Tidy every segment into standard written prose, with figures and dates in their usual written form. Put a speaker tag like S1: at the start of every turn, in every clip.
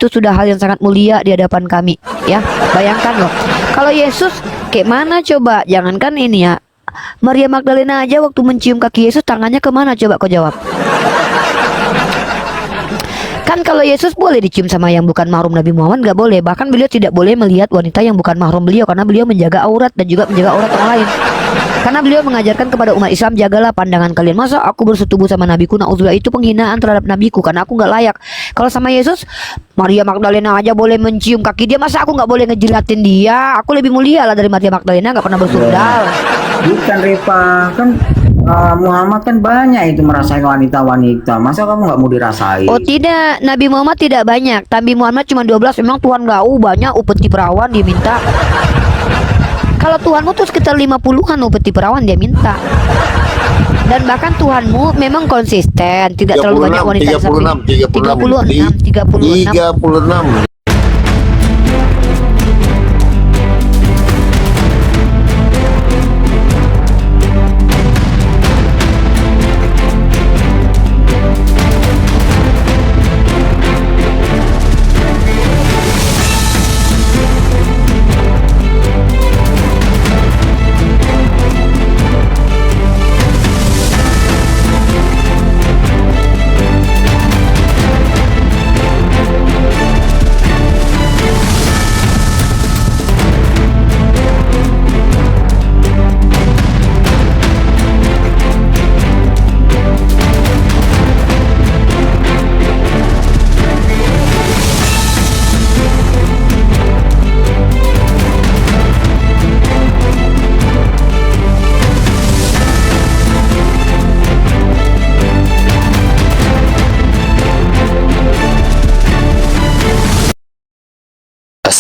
S1: itu sudah hal yang sangat mulia di hadapan kami. Ya, bayangkan loh. Kalau Yesus kayak mana coba? Jangankan ini ya. Maria Magdalena aja waktu mencium kaki Yesus tangannya kemana coba kau jawab? Kan kalau Yesus boleh dicium sama yang bukan mahram Nabi Muhammad, nggak boleh. Bahkan beliau tidak boleh melihat wanita yang bukan mahram beliau karena beliau menjaga aurat dan juga menjaga aurat orang lain. Karena beliau mengajarkan kepada umat Islam, jagalah pandangan kalian. Masa aku bersetubuh sama nabiku? Nauzubillah, itu penghinaan terhadap nabiku karena aku nggak layak. Kalau sama Yesus, Maria Magdalena aja boleh mencium kaki dia, masa aku nggak boleh ngejilatin dia? Aku lebih mulia lah dari Maria Magdalena, nggak pernah bersundal.
S2: Bukan Reva, kan Muhammad kan banyak itu merasakan wanita-wanita. Masa kamu nggak mau dirasain?
S1: Oh tidak, Nabi Muhammad tidak banyak. Nabi Muhammad cuma 12. Memang Tuhan nggak banyak upeti perawan dia minta. Kalau Tuhanmu tuh sekitar 50-an upeti perawan dia minta. Dan bahkan Tuhanmu memang konsisten, tidak terlalu banyak wanita di samping.
S3: 36.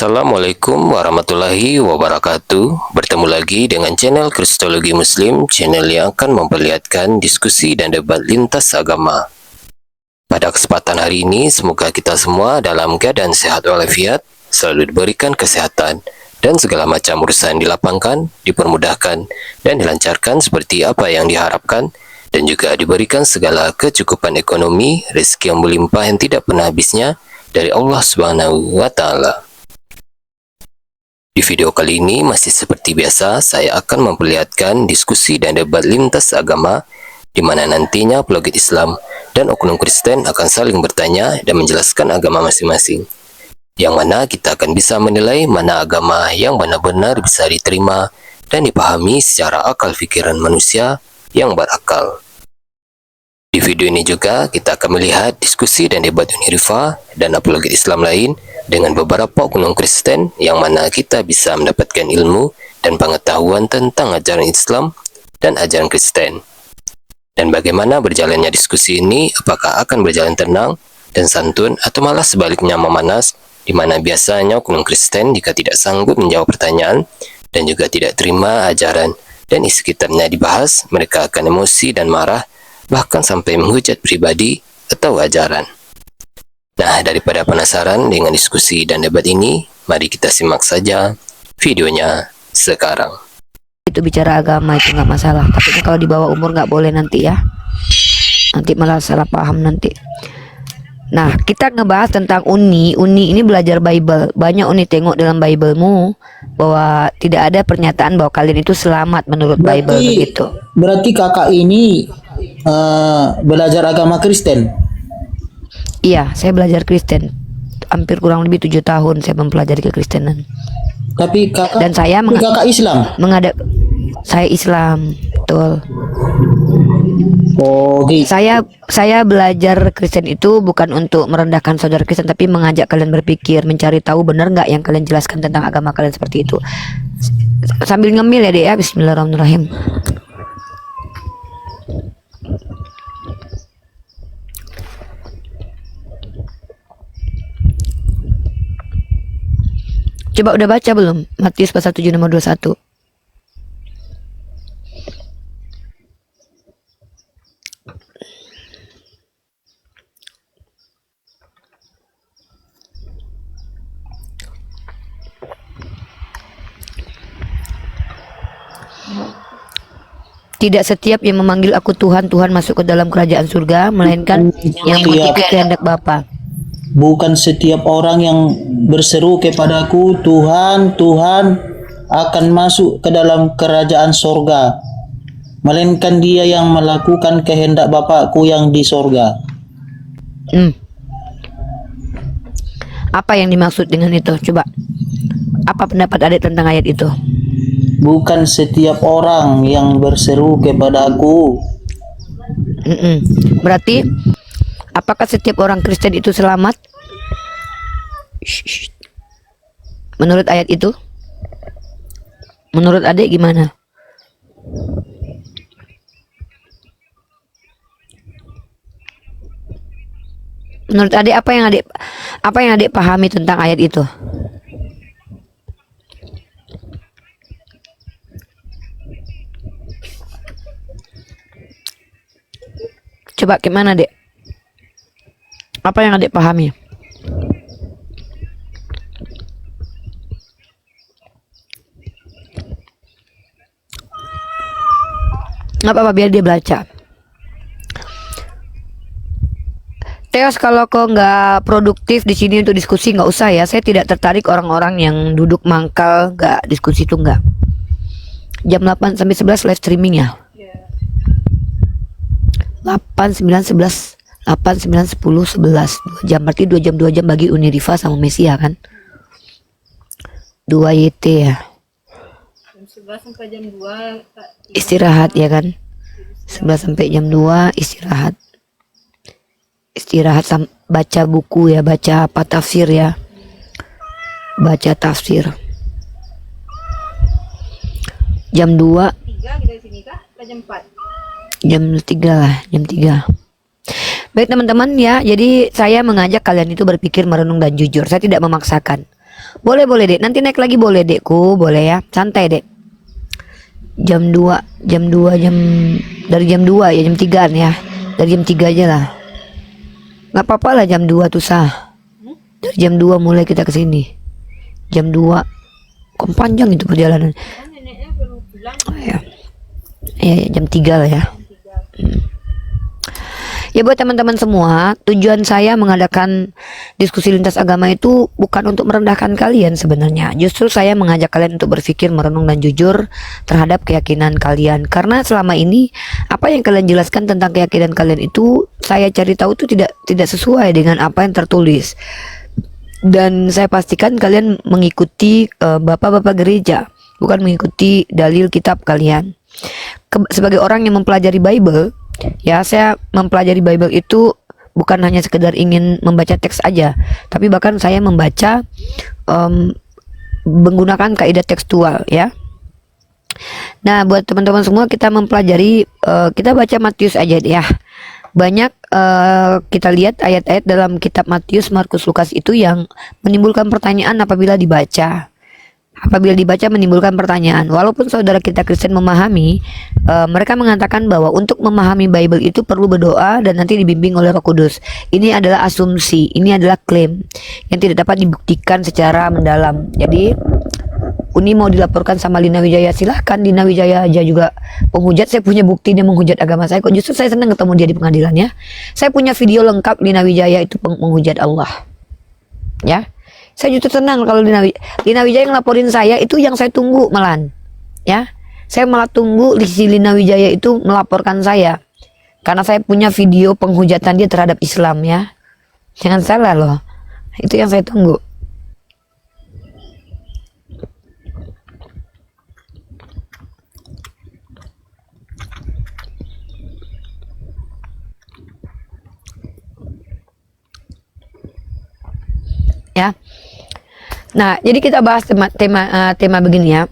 S4: Assalamualaikum warahmatullahi wabarakatuh. Bertemu lagi dengan channel Kristologi Muslim, channel yang akan memperlihatkan diskusi dan debat lintas agama. Pada kesempatan hari ini, semoga kita semua dalam keadaan sehat walafiat, selalu diberikan kesehatan, dan segala macam urusan dilapangkan, dipermudahkan, dan dilancarkan seperti apa yang diharapkan, dan juga diberikan segala kecukupan ekonomi, rezeki yang melimpah yang tidak pernah habisnya dari Allah Subhanahu wa Ta'ala. Di video kali ini masih seperti biasa, saya akan memperlihatkan diskusi dan debat lintas agama di mana nantinya apologet Islam dan oknum Kristen akan saling bertanya dan menjelaskan agama masing-masing. Yang mana kita akan bisa menilai mana agama yang benar-benar bisa diterima dan dipahami secara akal pikiran manusia yang berakal. Di video ini juga kita akan melihat diskusi dan debat Unirifa dan apologet Islam lain dengan beberapa oknum Kristen yang mana kita bisa mendapatkan ilmu dan pengetahuan tentang ajaran Islam dan ajaran Kristen. Dan bagaimana berjalannya diskusi ini, apakah akan berjalan tenang dan santun atau malah sebaliknya memanas, di mana biasanya oknum Kristen jika tidak sanggup menjawab pertanyaan dan juga tidak terima ajaran dan isi kitabnya dibahas, mereka akan emosi dan marah, bahkan sampai menghujat pribadi atau ajaran. Nah, daripada penasaran dengan diskusi dan debat ini, mari kita simak saja videonya sekarang.
S1: Itu bicara agama itu nggak masalah, tapi kalau di bawah umur nggak boleh nanti ya. Nanti malah salah paham nanti. Nah, kita ngebahas tentang Uni. Uni ini belajar Bible. Banyak Uni tengok dalam Biblemu bahwa tidak ada pernyataan bahwa kalian itu selamat menurut Bible begitu.
S2: Berarti kakak ini belajar agama Kristen.
S1: Iya, saya belajar Kristen. Hampir kurang lebih 7 tahun saya mempelajari kekristenan.
S2: Tapi kakak
S1: Dan saya
S2: kakak Islam.
S1: Saya Islam, betul.
S2: Oh, gitu.
S1: Saya belajar Kristen itu bukan untuk merendahkan saudara Kristen, tapi mengajak kalian berpikir, mencari tahu benar nggak yang kalian jelaskan tentang agama kalian seperti itu. Sambil ngemil ya, Dek ya. Bismillahirrahmanirrahim. Coba udah baca belum? Matius pasal 7 nomor 21. Tidak setiap yang memanggil aku Tuhan, Tuhan masuk ke dalam kerajaan surga, melainkan yang mengikuti kehendak Bapa.
S3: Bukan setiap orang yang berseru kepadaku, Tuhan, Tuhan, akan masuk ke dalam kerajaan sorga, melainkan dia yang melakukan kehendak Bapakku yang di sorga.
S1: Apa yang dimaksud dengan itu? Coba, apa pendapat adik tentang ayat itu?
S3: Bukan setiap orang yang berseru kepadaku.
S1: Berarti apakah setiap orang Kristen itu selamat? Shh. Menurut ayat itu? Menurut adik gimana? Menurut adik apa yang adik pahami tentang ayat itu? Coba gimana, Dek? Apa yang adik pahami? Nggak apa-apa, biar dia baca. Teos, kalau kau nggak produktif di sini untuk diskusi nggak usah ya. Saya tidak tertarik orang-orang yang duduk mangkal nggak diskusi itu nggak. Jam 8 sampai 11 live streaming ya. 8, 9, 11 8, 9, 10, 11 2 jam, berarti 2 jam bagi Uniriva sama Mesia kan. 2 YT ya.
S5: Jam 11 sampai jam 2
S1: Istirahat ya kan. 11 sampai jam 2 istirahat. Baca buku ya, baca apa tafsir ya. Baca tafsir. Jam 2
S5: 3 kita di sini kah? Atau jam 4?
S1: jam 3 lah, jam 3. Baik teman-teman ya, jadi saya mengajak kalian itu berpikir, merenung dan jujur. Saya tidak memaksakan. Boleh Dek, nanti naik lagi boleh Dekku, boleh ya, santai Dek. Jam 2 dari jam 2 ya, jam 3an ya. Dari jam 3 aja lah. Nggak apa-apa lah jam 2 tuh sah. Dari jam 2 mulai kita ke sini. Jam 2. Kok panjang itu perjalanan.
S5: Kan neneknya belum pulang.
S1: Oh, ya. Ya, jam 3 lah ya. Ya buat teman-teman semua, tujuan saya mengadakan diskusi lintas agama itu bukan untuk merendahkan kalian sebenarnya. Justru saya mengajak kalian untuk berpikir, merenung dan jujur terhadap keyakinan kalian. Karena selama ini apa yang kalian jelaskan tentang keyakinan kalian itu saya cari tahu itu tidak sesuai dengan apa yang tertulis. Dan saya pastikan kalian mengikuti bapak-bapak gereja, bukan mengikuti dalil kitab kalian. Sebagai orang yang mempelajari Bible, ya saya mempelajari Bible itu bukan hanya sekedar ingin membaca teks aja, tapi bahkan saya membaca menggunakan kaidah tekstual ya. Nah buat teman-teman semua, kita mempelajari, kita baca Matius aja ya. Banyak kita lihat ayat-ayat dalam kitab Matius, Markus, Lukas itu yang menimbulkan pertanyaan apabila dibaca. Apabila dibaca menimbulkan pertanyaan. Walaupun saudara kita Kristen memahami, mereka mengatakan bahwa untuk memahami Bible itu perlu berdoa dan nanti dibimbing oleh Roh Kudus. Ini adalah asumsi, ini adalah klaim yang tidak dapat dibuktikan secara mendalam. Jadi Uni mau dilaporkan sama Lina Wijaya, silahkan. Lina Wijaya aja juga penghujat. Saya punya bukti dia menghujat agama saya. Kok justru saya senang ketemu dia di pengadilan ya. Saya punya video lengkap Lina Wijaya itu menghujat Allah. Ya. Saya justru senang kalau Lina Wijaya ngelaporin saya, itu yang saya tunggu malahan. Ya. Saya malah tunggu si Lina Wijaya itu melaporkan saya. Karena saya punya video penghujatan dia terhadap Islam ya. Jangan salah loh. Itu yang saya tunggu. Ya. Nah, jadi kita bahas tema begini ya.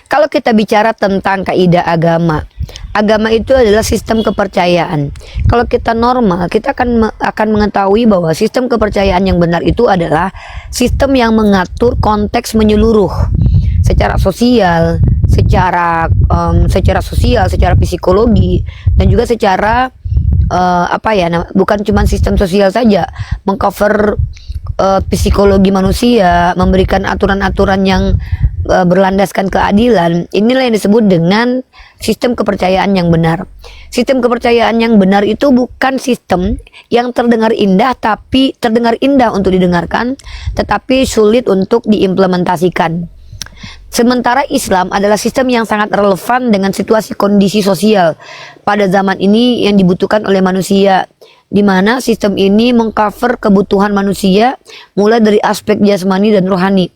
S1: Kalau kita bicara tentang kaidah agama, agama itu adalah sistem kepercayaan. Kalau kita normal, kita akan mengetahui bahwa sistem kepercayaan yang benar itu adalah sistem yang mengatur konteks menyeluruh secara sosial, secara psikologi, dan juga secara bukan cuma sistem sosial saja, mengcover psikologi manusia, memberikan aturan-aturan yang berlandaskan keadilan. Inilah yang disebut dengan sistem kepercayaan yang benar. Sistem kepercayaan yang benar itu bukan sistem yang terdengar indah untuk didengarkan, tetapi sulit untuk diimplementasikan. Sementara Islam adalah sistem yang sangat relevan dengan situasi kondisi sosial pada zaman ini yang dibutuhkan oleh manusia, di mana sistem ini mengcover kebutuhan manusia mulai dari aspek jasmani dan rohani,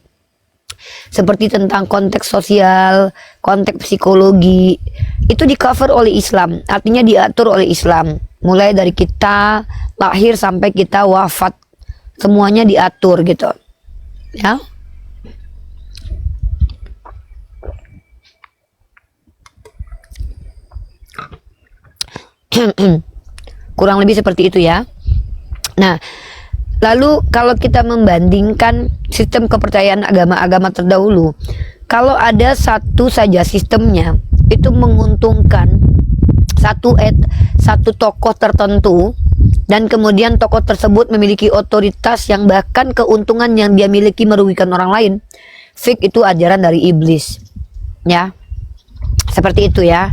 S1: seperti tentang konteks sosial, konteks psikologi, itu di cover oleh Islam, artinya diatur oleh Islam, mulai dari kita lahir sampai kita wafat, semuanya diatur gitu ya. Kurang lebih seperti itu ya. Nah, lalu kalau kita membandingkan sistem kepercayaan agama-agama terdahulu, kalau ada satu saja sistemnya itu menguntungkan satu tokoh tertentu, dan kemudian tokoh tersebut memiliki otoritas yang bahkan keuntungan yang dia miliki merugikan orang lain, fik itu ajaran dari iblis ya. Seperti itu ya.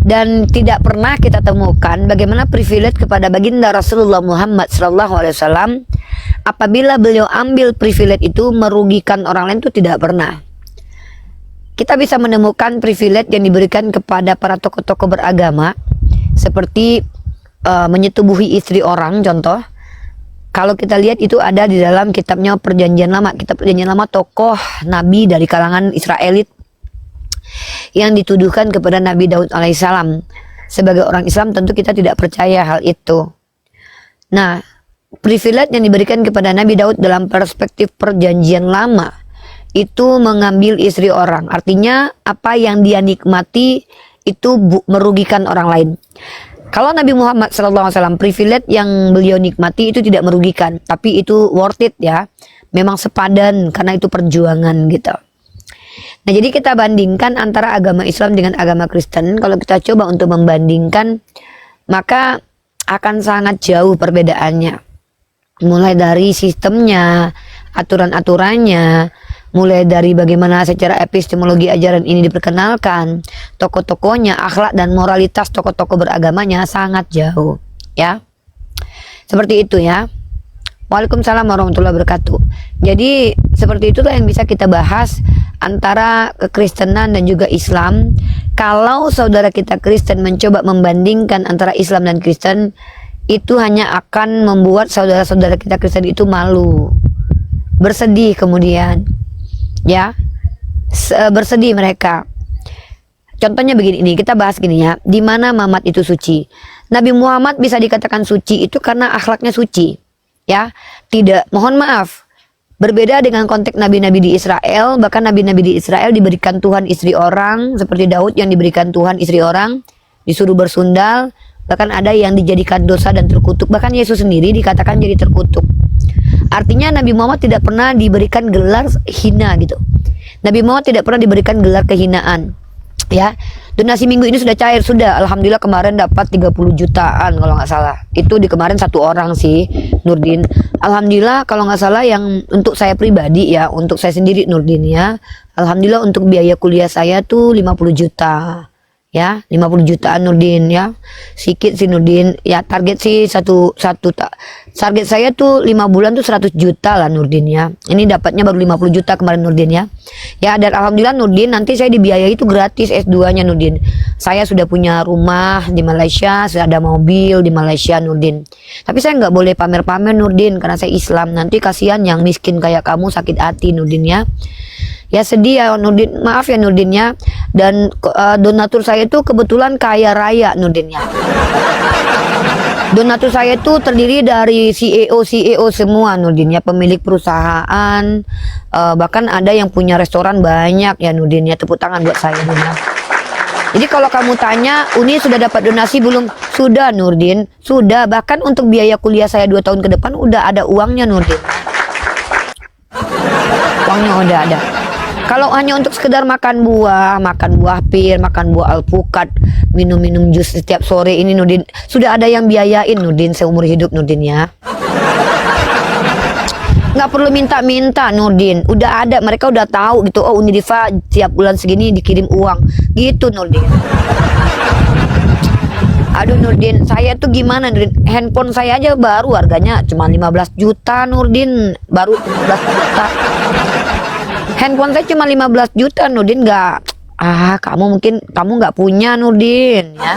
S1: Dan tidak pernah kita temukan bagaimana privilege kepada baginda Rasulullah Muhammad SAW apabila beliau ambil privilege itu merugikan orang lain, itu tidak pernah. Kita bisa menemukan privilege yang diberikan kepada para tokoh-tokoh beragama seperti menyetubuhi istri orang, contoh. Kalau kita lihat itu ada di dalam kitabnya Perjanjian Lama. Kitab Perjanjian Lama, tokoh nabi dari kalangan Israelit yang dituduhkan kepada Nabi Daud alaihissalam. Sebagai orang Islam tentu kita tidak percaya hal itu. Nah, privilege yang diberikan kepada Nabi Daud dalam perspektif Perjanjian Lama itu mengambil istri orang. Artinya apa yang dia nikmati itu merugikan orang lain. Kalau Nabi Muhammad SAW, privilege yang beliau nikmati itu tidak merugikan, tapi itu worth it ya. Memang sepadan karena itu perjuangan gitu. Nah, jadi kita bandingkan antara agama Islam dengan agama Kristen. Kalau kita coba untuk membandingkan, maka akan sangat jauh perbedaannya. Mulai dari sistemnya, aturan-aturannya, mulai dari bagaimana secara epistemologi ajaran ini diperkenalkan, tokoh-tokohnya, akhlak dan moralitas tokoh-tokoh beragamanya sangat jauh, ya. Seperti itu ya. Waalaikumsalam warahmatullahi wabarakatuh. Jadi seperti itulah yang bisa kita bahas antara kekristenan dan juga Islam. Kalau saudara kita Kristen mencoba membandingkan antara Islam dan Kristen, itu hanya akan membuat saudara-saudara kita Kristen itu malu, bersedih kemudian ya, bersedih mereka. Contohnya begini, ini kita bahas gini ya, di mana Muhammad itu suci. Nabi Muhammad bisa dikatakan suci itu karena akhlaknya suci ya. Tidak, mohon maaf, berbeda dengan konteks nabi-nabi di Israel. Bahkan nabi-nabi di Israel diberikan Tuhan istri orang, seperti Daud yang diberikan Tuhan istri orang, disuruh bersundal. Bahkan ada yang dijadikan dosa dan terkutuk. Bahkan Yesus sendiri dikatakan jadi terkutuk. Artinya Nabi Muhammad tidak pernah diberikan gelar hina gitu. Nabi Muhammad tidak pernah diberikan gelar kehinaan ya. Donasi minggu ini sudah cair, sudah, alhamdulillah kemarin dapat 30 jutaan kalau nggak salah. Itu di kemarin satu orang sih, Nurdin. Alhamdulillah kalau nggak salah yang untuk saya pribadi ya, untuk saya sendiri Nurdin ya, alhamdulillah untuk biaya kuliah saya tuh 50 juta ya, 50 jutaan Nurdin ya. Sikit sih Nurdin ya, target sih target saya tuh 5 bulan tuh 100 juta lah Nurdin ya. Ini dapatnya baru 50 juta kemarin Nurdin ya. Ya, dan alhamdulillah Nurdin nanti saya dibiayai itu gratis S2-nya Nurdin. Saya sudah punya rumah di Malaysia, saya ada mobil di Malaysia Nurdin. Tapi saya nggak boleh pamer-pamer Nurdin karena saya Islam. Nanti kasihan yang miskin kayak kamu sakit hati Nurdin ya. Ya sedih ya Nurdin, maaf ya Nurdin ya. Dan donatur saya itu kebetulan kaya raya Nurdin ya. Donatur saya itu terdiri dari CEO semua Nurdin ya, pemilik perusahaan, bahkan ada yang punya restoran banyak ya Nurdin ya. Tepuk tangan buat saya Nurdin ya. Jadi kalau kamu tanya Uni sudah dapat donasi belum? Sudah Nurdin, sudah. Bahkan untuk biaya kuliah saya 2 tahun ke depan udah ada uangnya Nurdin. Uangnya udah ada. Kalau hanya untuk sekedar makan buah pir, makan buah alpukat, minum jus setiap sore ini Nurdin, sudah ada yang biayain Nurdin seumur hidup Nurdin ya. Nggak perlu minta-minta Nurdin, udah ada, mereka udah tahu gitu. Oh Uni Diva tiap bulan segini dikirim uang gitu Nurdin. Aduh Nurdin, saya tuh gimana Nurdin, handphone saya aja baru harganya cuma 15 juta Nurdin, baru 15 juta. Handphone saya cuma 15 juta Nurdin, nggak, kamu nggak punya Nurdin ya.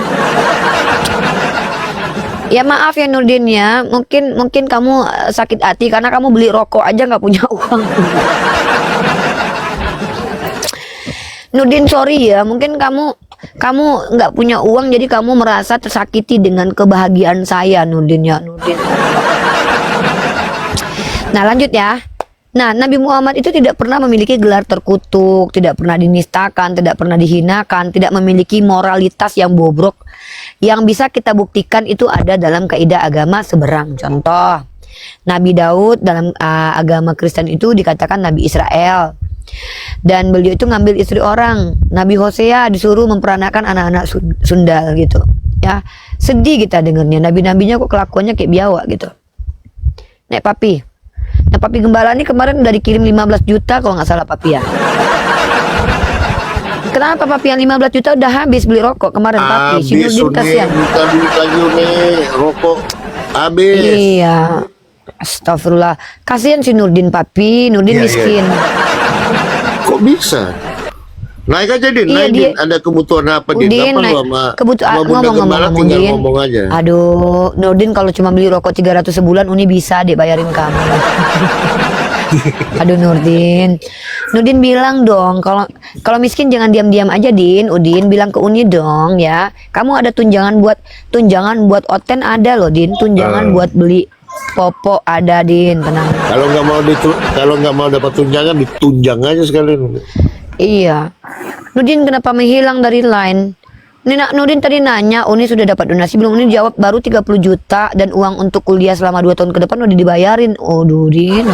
S1: Ya maaf ya Nurdin ya, mungkin kamu sakit hati karena kamu beli rokok aja nggak punya uang. Nurdin sorry ya, mungkin kamu nggak punya uang jadi kamu merasa tersakiti dengan kebahagiaan saya Nurdin ya Nurdin. Nah lanjut ya. Nah Nabi Muhammad itu tidak pernah memiliki gelar terkutuk, tidak pernah dinistakan, tidak pernah dihinakan, tidak memiliki moralitas yang bobrok. Yang bisa kita buktikan itu ada dalam kaidah agama seberang. Contoh, Nabi Daud dalam agama Kristen itu dikatakan Nabi Israel. Dan beliau itu ngambil istri orang. Nabi Hosea disuruh memperanakan anak-anak sundal gitu. Ya, sedih kita dengernya. Nabi-nabinya kok kelakuannya kayak biawak gitu. Nek papi. Nah papi gembala ini kemarin udah dikirim 15 juta kalau nggak salah papi ya. Kenapa papi yang 15 juta udah habis beli rokok kemarin papi? Si Nurdin kasihan.
S6: Bukan duit lagi rokok habis.
S1: Iya. Astagfirullah. Kasihan si Nurdin papi, Nurdin
S6: Iya,
S1: miskin.
S6: Kok bisa? Naik aja Din,
S1: Iya,
S6: naik Din. Ada kebutuhan apa Din?
S1: Udin,
S6: Apa lu
S1: naik
S6: sama
S1: kebutuhan
S6: Bunda Gembala tinggal
S1: Din.
S6: ngomong aja.
S1: Aduh, Nurdin kalau cuma beli rokok 300 sebulan Uni bisa deh bayarin kamu. Aduh Nurdin. Nurdin bilang dong kalau miskin jangan diam-diam aja Din. Udin bilang ke Uni dong ya. Kamu ada tunjangan buat oten ada loh Din. Tunjangan buat beli popok ada Din, tenang.
S6: Kalau nggak mau dapat tunjangan ditunjang aja sekalian.
S1: Iya. Nurdin kenapa menghilang dari line? Nurdin tadi nanya, Uni sudah dapat donasi belum? Uni jawab baru 30 juta dan uang untuk kuliah selama 2 tahun ke depan udah dibayarin. Oh, Nurdin.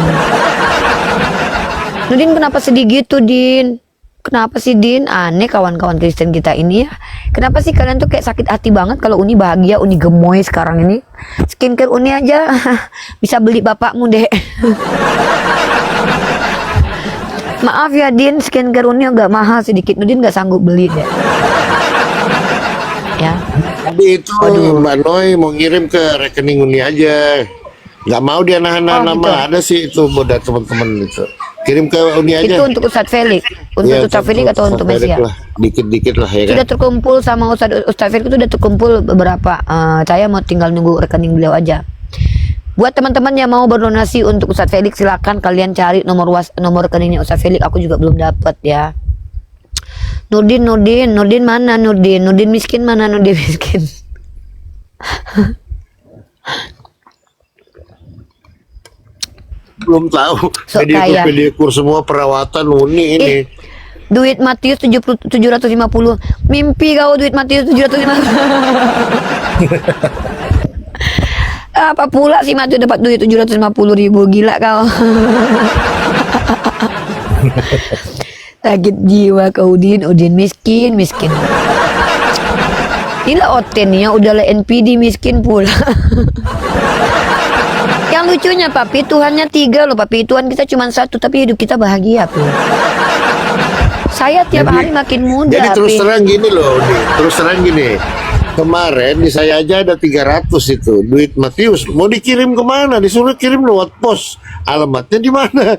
S1: Nurdin kenapa sedih gitu, Din? Kenapa sih, Din? Aneh kawan-kawan Kristen kita ini ya. Kenapa sih kalian tuh kayak sakit hati banget kalau Uni bahagia, Uni gemoy sekarang ini? Skincare Uni aja bisa beli bapakmu deh. Maaf ya Din, skincare Uni agak mahal sedikit. Nurdin nggak sanggup beli deh. Ya.
S6: Tadi itu Mbak Noi mau ngirim ke rekening Uni aja. Nggak mau dia nahan-nahan
S1: Oh,
S6: nama.
S1: gitu.
S6: Ada sih itu buat teman-teman itu. Kirim ke Uni aja.
S1: Itu untuk Ustadz Felix. Untuk
S6: Iya,
S1: Ustadz Felix atau untuk
S6: Felix
S1: Mesia?
S6: lah. Dikit-dikit lah ya kan.
S1: Sudah terkumpul sama Ustadz Felix itu udah terkumpul beberapa. Saya mau tinggal nunggu rekening beliau aja. Buat teman-teman yang mau berdonasi untuk Ustadz Felix, silakan kalian cari nomor rekeningnya Ustadz Felix. Aku juga belum dapat ya. Nurdin mana Nurdin? Nurdin miskin mana Nurdin miskin?
S6: Belum tahu.
S1: Sok kaya.
S6: Pedikur semua perawatan Uni ini.
S1: Duit Matius 750. Mimpi kau duit Matius 750. Apa pula sih Matius dapat duit 750.000? Gila kau. Sakit jiwa kau Udin miskin. Gila Otennya udah lah NPD miskin pula. Yang lucunya papi, Tuhannya 3 loh papi. Tuhan kita cuma 1 tapi hidup kita bahagia Pi. Saya tiap hari makin muda.
S6: Jadi terus
S1: Pi.
S6: terang gini loh, terus terang gini. Kemarin di saya aja ada 300 itu duit Matius. Mau dikirim kemana? Disuruh kirim lewat pos. Alamatnya di mana?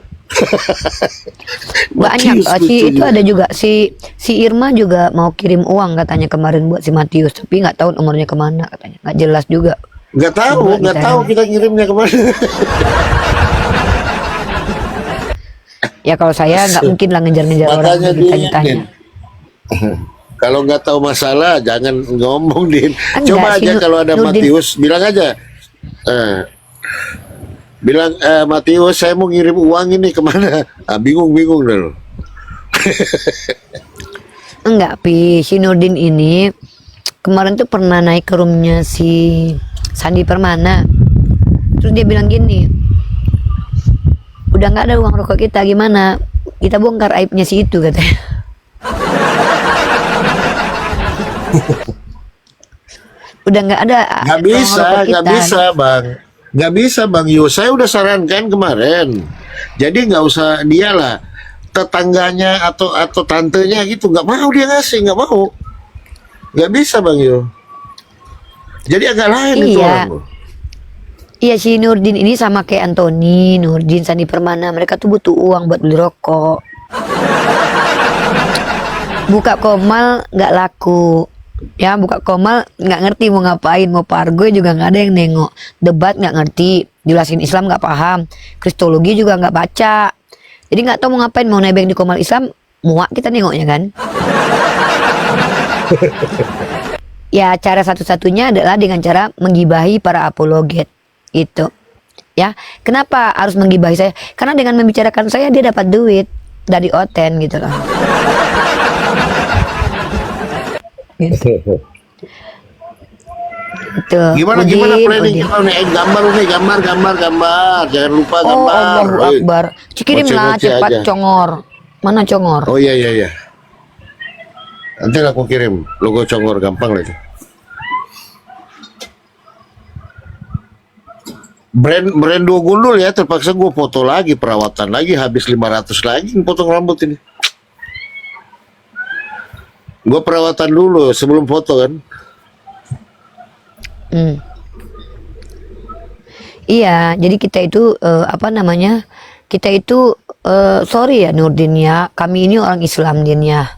S1: Banyak
S6: Matius
S1: itu
S6: lucunya.
S1: ada juga si Irma juga mau kirim uang katanya kemarin buat si Matius, tapi nggak tahu nomornya kemana katanya, nggak jelas juga.
S6: Nggak tahu kita ngirimnya kemana.
S1: Ya kalau saya nggak mungkin lah ngejar-ngejar orang
S6: Makanya dia
S1: ditanya-tanya.
S6: kalau nggak tahu masalah jangan ngomong Din.
S1: Enggak,
S6: Coba
S1: si
S6: aja kalau ada
S1: Nurdin.
S6: Matius bilang aja. Bilang Matius saya mau ngirim uang ini kemana? Bingung dulu.
S1: Enggak Pi, si Nurdin ini kemarin tuh pernah naik ke roomnya si Sandi Permana. Terus dia bilang gini, udah nggak ada uang rokok kita, gimana? Kita bongkar aibnya si itu katanya. Udah nggak ada
S6: Nggak
S1: uang
S6: bisa,
S1: rokok
S6: nggak
S1: kita.
S6: bisa bang. Nggak bisa Bang Yo, saya udah sarankan kemarin. Jadi nggak usah dialah tetangganya atau tantenya gitu, nggak mau dia ngasih, nggak mau. Nggak bisa Bang Yo. Jadi agak lain itu
S1: Iya.
S6: orang.
S1: Iya, si Nurdin ini sama kayak Anthony, Nurdin, Sandi Permana, mereka tuh butuh uang buat beli rokok. Buka Komal nggak laku, ya buka Komal nggak ngerti mau ngapain, mau pargo juga nggak ada yang nengok, debat nggak ngerti, jelasin Islam nggak paham, kristologi juga nggak baca, jadi nggak tahu mau ngapain, mau nebeng di Komal Islam, muak kita nengoknya kan. Ya cara satu-satunya adalah dengan cara menggibahi para apologet itu. Ya, kenapa harus menggibahi saya? Karena dengan membicarakan saya dia dapat duit dari Oten gitu loh. Gitu. Itu.
S6: Gimana
S1: Udin,
S6: planning
S1: Udin.
S6: kita nih? Gambar. Jangan lupa
S1: Oh,
S6: gambar.
S1: Allahu Akbar. Kirimlah
S6: Ngoceh-ngoceh
S1: cepat
S6: aja.
S1: Congor. Mana Congor?
S6: Oh iya. Nanti aku kirim logo Congor, gampang lah itu. Brand dua gundul ya, terpaksa gue foto lagi, perawatan lagi, habis 500 lagi potong rambut ini. Gue perawatan dulu sebelum foto kan.
S1: Iya, jadi kita itu apa namanya? Kita itu sorry ya Nurdin ya, kami ini orang Islam Din ya.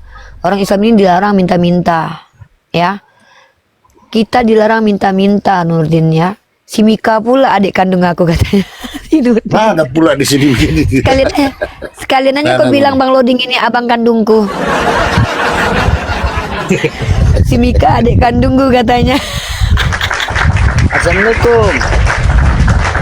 S1: Orang Islam ini dilarang minta-minta, ya. Kita dilarang minta-minta Nurdin ya. Si Mika pula adik kandung aku katanya. Si Nurdin.
S6: Nah, ada pula di sini begini.
S1: Sekalian aja kau bilang Bang Loding ini abang kandungku. Si Mika adik kandungku katanya.
S7: Assalamualaikum.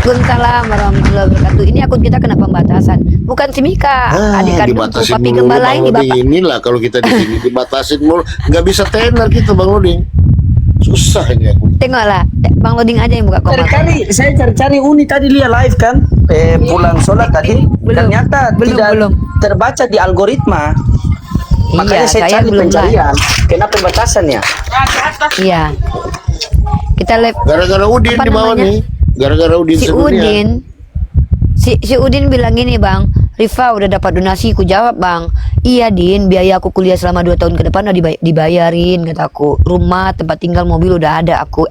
S1: Waalaikumsalam warahmatullahi wabarakatuh. Ini akun kita kena pembatasan. Bukan si Mika, adik kandungku,
S6: Dibatasin
S1: papi
S6: mulu
S1: gembala
S6: Bang
S1: ini
S6: Loding.
S1: bapak.
S6: Inilah kalau kita di sini dibatasin mulu, nggak bisa tenar kita Bang Loding. Susah ini aku.
S1: Tengoklah, Bang Loding aja yang buka komentar.
S7: Saya cari Uni tadi lihat live kan, pulang sholat tadi,
S1: Belum.
S7: ternyata tidak
S1: Belum.
S7: terbaca di algoritma. Makanya saya cari
S1: belum live.
S7: pencarian. Kenapa pembatasannya?
S1: Iya. Kita live.
S6: Gara-gara Udin
S1: Apa
S6: di bawah
S1: namanya?
S6: nih. Gara-gara Udin
S1: Si
S6: sedunia.
S1: Udin, si Udin bilang gini Bang, Rifa udah dapat donasi, ku jawab Bang, iya Din, biaya aku kuliah selama 2 tahun ke depan udah dibayarin, kataku, rumah, tempat tinggal, mobil udah ada, aku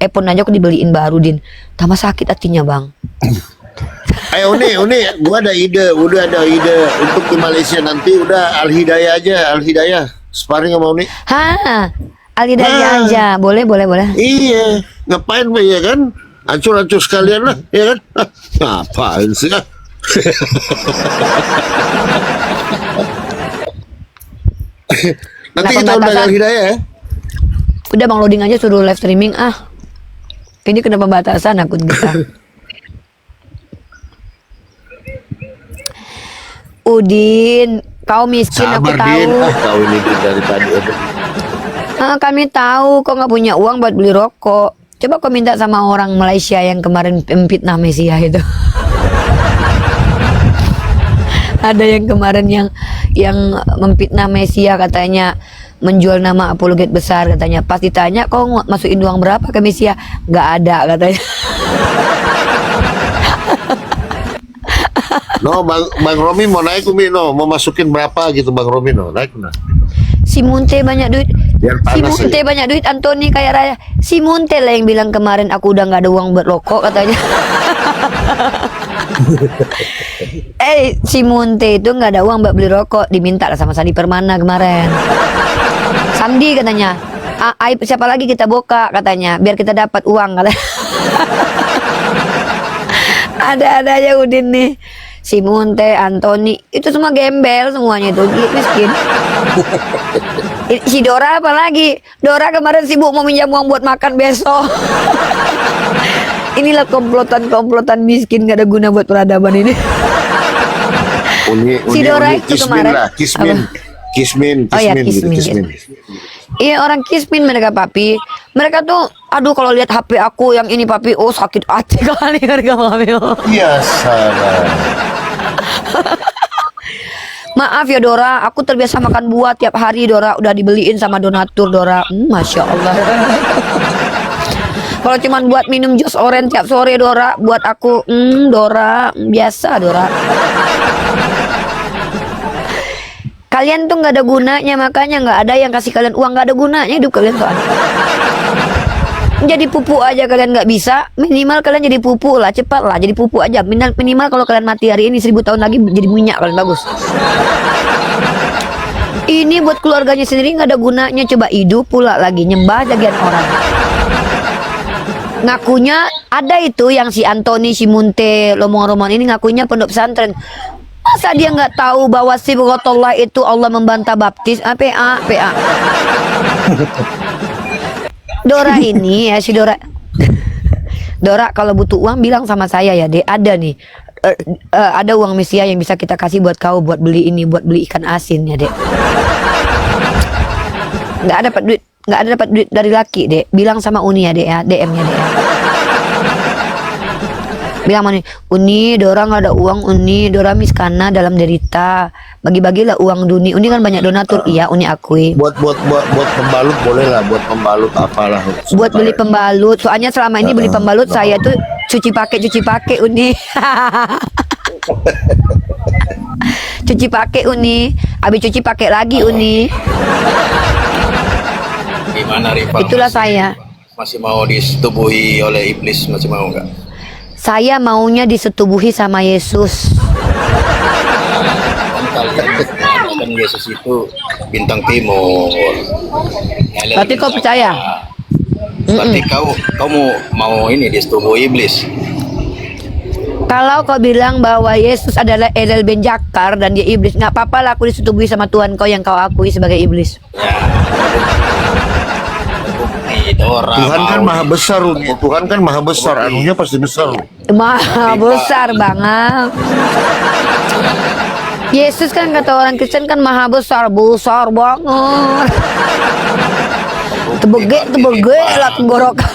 S1: iPhone aja aku dibeliin baru Din, tambah sakit hatinya Bang.
S6: Ayo Uni, gua ada ide, udah ada ide untuk di Malaysia nanti udah Al Hidayah aja, Al Hidayah. Sparring sama Uni.
S1: Hah, Alidaya
S6: Nah.
S1: aja, boleh.
S6: Iya, ngapain Pak ya kan? Hancur-hancur sekalian lah, ya kan? Ngapain sih? Nanti
S1: Nah,
S6: kita undang
S1: pembatasan.
S6: Al Hidayah ya.
S1: Udah Bang Loading aja suruh live streaming Ini kena pembatasan akun kita. Udin, kau miskin aku
S6: Sabar
S1: tahu.
S6: Din, kau ini Din dari tadi.
S1: Kami tahu kau nggak punya uang buat beli rokok. Coba kau minta sama orang Malaysia yang kemarin memfitnah Mesiah itu. Ada yang kemarin yang memfitnah Mesiah, katanya menjual nama apologet besar, katanya. Pas ditanya kau masukin uang berapa ke Mesiah, nggak ada katanya.
S6: No, Bang Romi mau naik Umi, no, mau masukin berapa gitu Bang Romi, no, naik nah.
S1: Si Munte banyak duit.
S6: Biar
S1: Si
S6: panas
S1: Munte
S6: aja.
S1: banyak duit, Antoni kaya raya. Si Munte lah yang bilang kemarin aku udah nggak ada uang buat rokok katanya. Si Munte itu nggak ada uang buat beli rokok, diminta lah sama Sandi Permana kemarin. Sandi katanya, aib siapa lagi kita boka katanya, biar kita dapat uang katanya. Ada aja Udin nih. Si Munte, Antoni, itu semua gembel semuanya itu, miskin. Si Dora apa lagi? Dora kemarin sibuk mau minjam uang buat makan besok. Inilah komplotan miskin, gak ada guna buat peradaban ini. Si Dora itu
S6: Kismin
S1: kemarin.
S6: lah, Kismin.
S1: Apa?
S6: Kismin,
S1: Oh ya,
S6: gitu,
S1: Kismin. Iya, orang Kismin mereka papi. Mereka tuh, aduh kalau lihat HP aku yang ini papi, oh sakit hati kali mereka papi.
S6: Iya, salah.
S1: Maaf ya Dora, aku terbiasa makan buah tiap hari Dora, udah dibeliin sama donatur Dora. Masya Allah. Kalau cuman buat minum jus orange tiap sore Dora, buat aku Dora biasa Dora. Kalian tuh nggak ada gunanya, makanya nggak ada yang kasih kalian uang, nggak ada gunanya hidup kalian soalnya. Jadi pupuk aja kalian nggak bisa, minimal kalian jadi pupuk lah, cepat lah jadi pupuk aja. Minimal kalau kalian mati hari ini 1000 tahun lagi jadi minyak kalian bagus. Ini buat keluarganya sendiri nggak ada gunanya, coba hidup pula lagi nyembah jagian orang. Ngakunya ada itu yang si Antoni, si Munte, Lomong-Roman ini ngakunya pondok pesantren. Masa dia nggak tahu bahwa Sibghatullah itu Allah membantah baptis? PA. Dora ini ya si Dora. Dora kalau butuh uang bilang sama saya ya, Dek. Ada nih. Ada uang Mesia yang bisa kita kasih buat kau buat beli ini, buat beli ikan asin ya, Dek. Nggak ada dapat duit dari laki, Dek. Bilang sama Uni ya, Dek ya, DM-nya, Dek ya. Bilang mana Uni, Dora nggak ada uang, Uni, Dora miskana dalam derita, bagi-bagilah uang Duni. Uni kan banyak donatur, iya Uni akui.
S6: Buat pembalut boleh lah, buat pembalut apalah.
S1: Buat beli pembalut, soalnya selama ini beli pembalut saya tuh cuci pakai Uni. Cuci pakai Uni, habis cuci pakai lagi Uni.
S8: Gimana Rifa?
S1: Itulah saya.
S8: Masih mau disetubuhi oleh iblis, masih mau nggak?
S1: Saya maunya disetubuhi sama Yesus.
S8: Kan kalian kan Yesus itu bintang timur.
S1: Berarti kau percaya?
S8: Berarti kau mau ini disetubuhi iblis.
S1: Kalau kau bilang bahwa Yesus adalah Elel Ben Jakar dan dia iblis, nggak apa-apa lah aku disetubuhi sama Tuhan kau yang kau akui sebagai iblis.
S6: Tuhan kan maha besar, Tuhan kan maha besar, anunya pasti besar.
S1: Maha besar banget. Yesus kan kata orang Kristen kan maha besar banget. Tebege lah tenggorokan.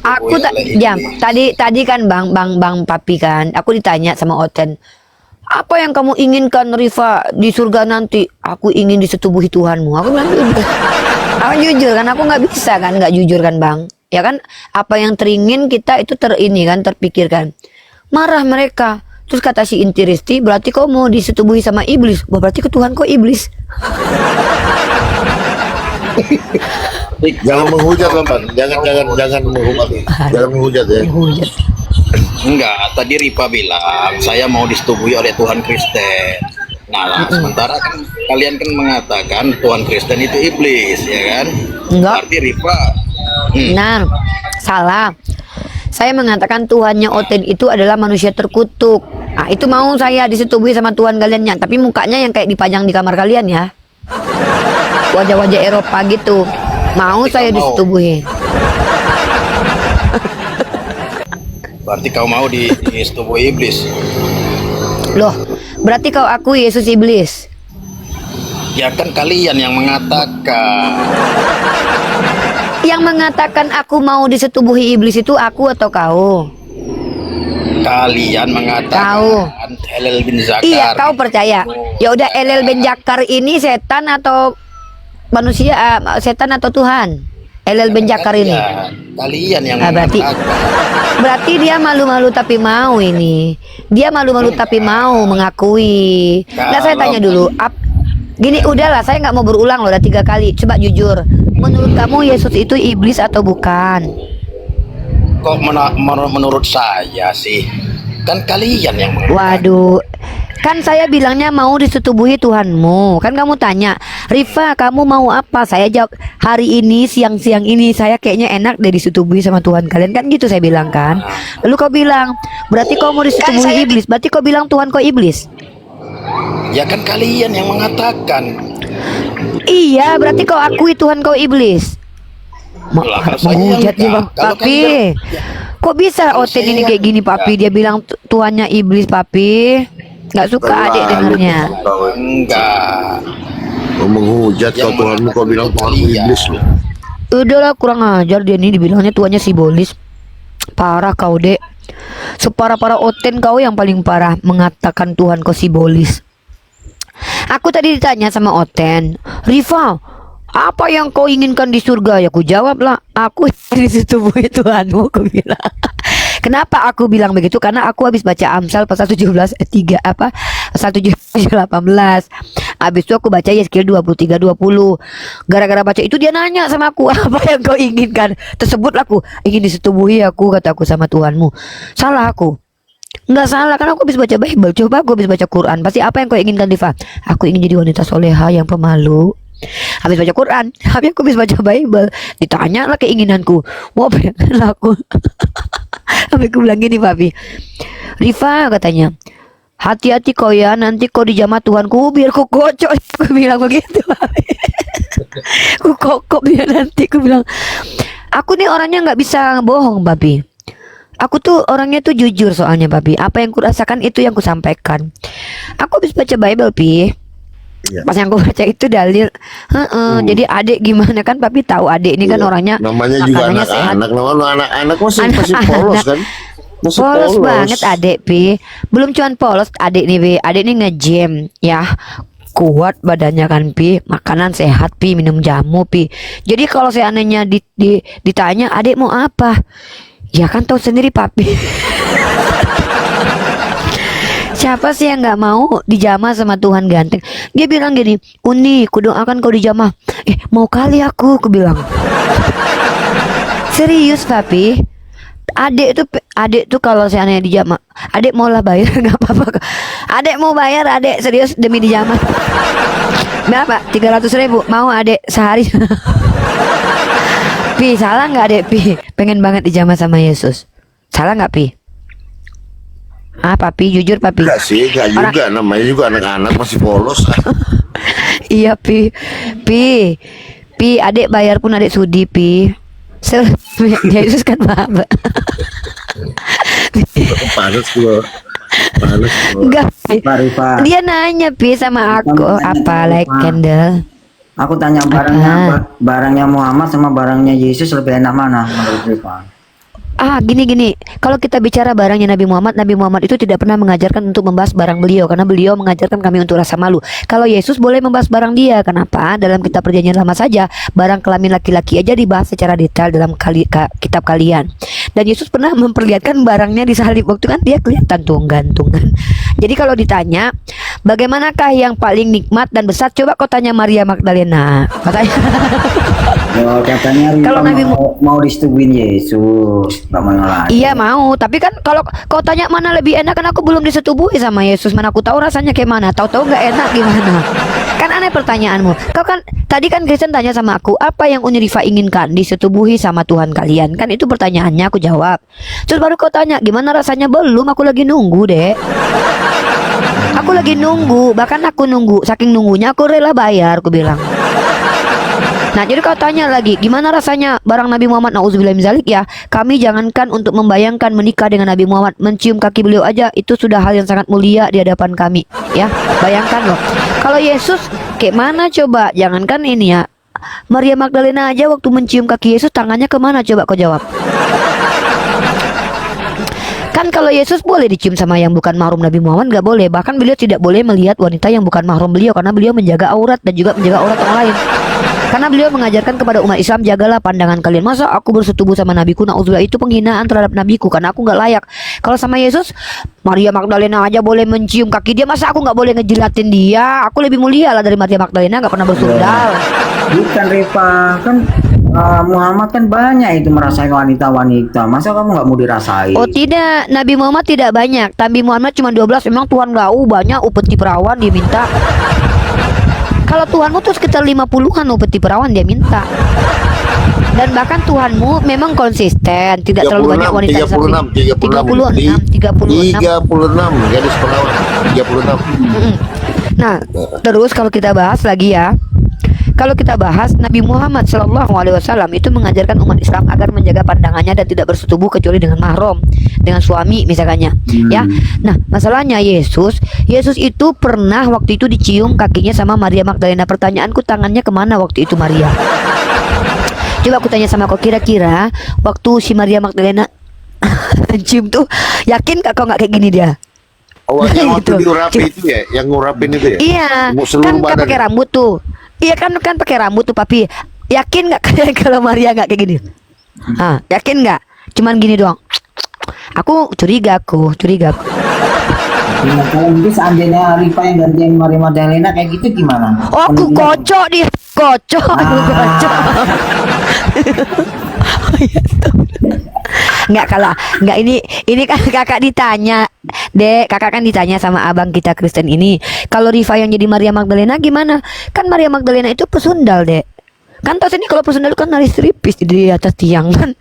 S1: Aku tadi kan bang papi kan, aku ditanya sama Oten, apa yang kamu inginkan Rifa di surga nanti? Aku ingin disetubuhi Tuhanmu. Aku bilang jujur. Aku jujur kan, aku nggak bisa kan, nggak jujur kan bang. Ya kan, apa yang teringin kita itu terpikirkan. Marah mereka. Terus kata si Inti Risti, berarti kau mau disetubuhi sama iblis? Berarti ke Tuhan kau iblis.
S6: Jangan menghujat lah bang, jangan menghujat, jangan menghujat ya.
S8: Enggak, tadi Rifa bilang saya mau disetubuhi oleh Tuhan Kristen. Nah, sementara kan kalian kan mengatakan Tuhan Kristen itu iblis, ya kan?
S1: Enggak.
S8: Berarti Rifa
S1: Nah, salah. Saya mengatakan Tuhannya Oten itu adalah manusia terkutuk. Nah, itu mau saya disetubuhi sama Tuhan kaliannya, tapi mukanya yang kayak dipajang di kamar kalian ya. Wajah-wajah Eropa gitu. Mau saya disetubuhi.
S8: berarti kau mau disetubuhi iblis.
S1: Loh, berarti kau akui Yesus iblis?
S8: Ya kan kalian yang mengatakan.
S1: Yang mengatakan aku mau disetubuhi iblis itu aku atau kau?
S8: Kalian mengatakan
S1: Kau.
S8: Elel bin Zakar.
S1: Iya, kau percaya? Ya udah, Elel bin Jakar ini setan atau manusia? Setan atau Tuhan? Elel bin Jakar ini.
S8: Kalian yang
S1: berarti dia malu-malu tapi mau ini. Dia malu-malu tapi mau mengakui. Nah, saya tanya dulu. Gini, udahlah, saya nggak mau berulang loh, udah 3 kali. Coba jujur. Menurut kamu Yesus itu iblis atau bukan?
S8: Kok menurut saya sih, kan kalian yang
S1: Waduh, kan saya bilangnya mau disetubuhi Tuhanmu. Kan kamu tanya, Rifa kamu mau apa? Saya jawab, hari ini siang-siang ini saya kayaknya enak deh disetubuhi sama Tuhan kalian. Kan gitu saya bilang kan. Lalu kau bilang, berarti kau mau disetubuhi iblis. Berarti kau bilang Tuhan kau iblis.
S8: Ya kan kalian yang mengatakan.
S1: Iya, berarti kau akui Tuhan kau iblis. Menghujat dia bang, Papi. Kok bisa Oten ini kayak gini Papi? Dia bilang Tuhannya iblis Papi. Nggak suka adik dengarnya.
S8: Enggak.
S6: Menghujat kau Tuhanmu, kau bilang Tuhan iblis loh.
S1: Udahlah, kurang ajar dia nih, dibilangnya Tuhannya simbolis. Parah kau dek. Separah-parah Oten kau yang paling parah mengatakan Tuhan kau simbolis. Aku tadi ditanya sama Oten, Rifa, apa yang kau inginkan di surga? Ya ku jawablah, aku disetubuhi Tuhanmu, aku bilang. Kenapa aku bilang begitu? Karena aku habis baca Amsal pasal 17 ayat 3 apa? Pasal 17 ayat 18. Habis itu aku baca Yeskiel 23:20. Gara-gara baca itu dia nanya sama aku, apa yang kau inginkan? Tersebut aku ingin disetubuhi aku, kataku sama Tuhanmu. Salah aku. Enggak salah, karena aku habis baca Bible. Coba aku habis baca Quran. Pasti apa yang kau inginkan, Diva? Aku ingin jadi wanita soleha yang pemalu. Habis baca Quran, habis aku habis baca Bible. Ditanya lah keinginanku. Mau apa yang aku? Habis aku bilang gini, Papi. Riva katanya, hati-hati kau ya, nanti kau dijamah Tuhanku, biar kau kocok. Aku bilang begitu, Papi. Ku kokok biar nanti, aku bilang. Aku nih orangnya nggak bisa bohong, Papi. Aku tuh orangnya tuh jujur soalnya, Papi. Apa yang kurasakan itu yang kusampaikan. Aku habis baca Bible, Pi.
S6: Iya.
S1: Pas yang aku baca itu dalil. Jadi adik gimana kan, Papi tahu adik ini kan
S6: Iya.
S1: orangnya
S6: Namanya juga
S1: makanannya sehat.
S6: anak-anak. Nama lu anak-anak masih
S1: Anak-anak.
S6: polos kan? Masih
S1: Polos banget adik, Pi. Belum cuman polos adik nih, Pi. Adik nih nge-gym ya. Kuat badannya kan, Pi. Makanan sehat, Pi. Minum jamu, Pi. Jadi kalau seandainya ditanya adik mau apa? Ya kan tahu sendiri, Papi. Siapa sih yang nggak mau dijamah sama Tuhan ganteng? Dia bilang gini, Uni, kudoakan kau dijamah. Mau kali aku bilang. Serius, Papi. Adik tuh kalau seandainya dijamah, adik maulah bayar nggak apa-apa. Adik mau bayar, adik serius demi dijamah. Berapa? 300.000 mau adik sehari. Pi, salah nggak adik, Pi? Pengen banget dijamah sama Yesus. Salah nggak, Pi? Ah, Papi, jujur, Papi.
S6: Enggak sih, enggak
S1: Orang-
S6: juga. Namanya juga anak-anak masih polos.
S1: Iya, Pi. Pi, adik bayar pun adik sudi, Pi. Yesus kan Bapak.
S6: Panas gua. Panas gua.
S1: Enggak, Pi.
S2: Pak Rifa,
S1: Dia nanya, Pi, sama aku apa like candle.
S2: aku tanya barangnya Muhammad sama barangnya Yesus lebih enak mana menurut Rifa?
S1: Gini. Kalau kita bicara barangnya Nabi Muhammad itu tidak pernah mengajarkan untuk membahas barang beliau, karena beliau mengajarkan kami untuk rasa malu. Kalau Yesus boleh membahas barang dia. Kenapa? Dalam kitab perjanjian lama saja barang kelamin laki-laki aja dibahas secara detail dalam kitab kalian. Dan Yesus pernah memperlihatkan barangnya di salib. Waktu kan dia kelihatan tuh gantungan. Jadi kalau ditanya bagaimanakah yang paling nikmat dan besar, coba kau tanya Maria Magdalena. Katanya.
S2: Katanya Rifa
S1: Kalau Nabi
S2: mau disetubuhin Yesus, nggak mau yang lain.
S1: Iya mau, tapi kan kalau kau tanya mana lebih enak, kan aku belum disetubuhi sama Yesus. Mana aku tahu rasanya kayak mana? Tahu-tahu nggak enak gimana? Kan aneh pertanyaanmu. Kau kan tadi kan Kristen tanya sama aku, apa yang Uni Rifa inginkan? Disetubuhi sama Tuhan kalian. Kan itu pertanyaannya, aku jawab. Terus baru kau tanya gimana rasanya? Belum, aku lagi nunggu, Dek. Aku lagi nunggu, bahkan aku nunggu. Saking nunggunya aku rela bayar, aku bilang. Nah, jadi kau tanya lagi, gimana rasanya barang Nabi Muhammad, na'udzubillah min zalik ya. Kami jangankan untuk membayangkan menikah dengan Nabi Muhammad, mencium kaki beliau aja itu sudah hal yang sangat mulia di hadapan kami, ya. Bayangkan loh. Kalau Yesus kayak mana coba? Jangankan ini ya. Maria Magdalena aja waktu mencium kaki Yesus tangannya kemana, coba kau jawab. Kan kalau Yesus boleh dicium sama yang bukan mahram Nabi Muhammad nggak boleh. Bahkan beliau tidak boleh melihat wanita yang bukan mahram beliau, karena beliau menjaga aurat dan juga menjaga aurat orang lain. Karena beliau mengajarkan kepada umat Islam, jagalah pandangan kalian. Masa aku bersetubuh sama nabiku, na'udzubillah, itu penghinaan terhadap nabiku, karena aku nggak layak. Kalau sama Yesus, Maria Magdalena aja boleh mencium kaki dia, masa aku nggak boleh ngejilatin dia? Aku lebih mulia lah dari Maria Magdalena, nggak pernah bersundal.
S2: Bukan Rifa, kan Muhammad kan banyak itu merasakan wanita-wanita. Masa kamu nggak mau dirasain?
S1: Oh tidak, Nabi Muhammad tidak banyak. Nabi Muhammad cuma 12. Memang Tuhan nggak banyak upeti perawan dia minta. Kalau Tuhanmu tuh sekitar 50-an upeti perawan dia minta. Dan bahkan Tuhanmu memang konsisten, tidak terlalu banyak wanita
S6: 36 gadis perawan 36.
S1: Nah, terus kalau kita bahas lagi ya. Kalau kita bahas Nabi Muhammad SAW itu mengajarkan umat Islam agar menjaga pandangannya dan tidak bersetubuh kecuali dengan mahram, dengan suami misalnya, ya. Nah, masalahnya Yesus itu pernah waktu itu dicium kakinya sama Maria Magdalena. Pertanyaanku, tangannya kemana waktu itu Maria? Coba aku tanya sama kau, kira-kira waktu si Maria Magdalena cium tuh, yakin kau nggak kayak gini dia?
S6: Oh, yang waktu
S1: Gitu.
S6: diurapi itu ya, yang ngurapin itu ya?
S1: Iya,
S6: Seluruh
S1: kan
S6: badan.
S1: pakai rambut tuh. Iya kan pakai rambut tuh papi. Yakin nggak kalian kalau Maria nggak kayak gini? Yakin nggak? Cuman gini doang. Aku curiga.
S2: Nah, kalau gitu seandainya Rifa yang gantiin Maria Magdalena kayak gitu gimana?
S1: Oh, aku kocok dia. Kocok. Nggak kalah. Nggak ini kan kakak ditanya. Dek, kakak kan ditanya sama abang kita Kristen ini. Kalau Rifa yang jadi Maria Magdalena gimana? Kan Maria Magdalena itu pesundal, Dek. Kan tahu sini kalau pesundal kan nari stripis di atas tiang kan.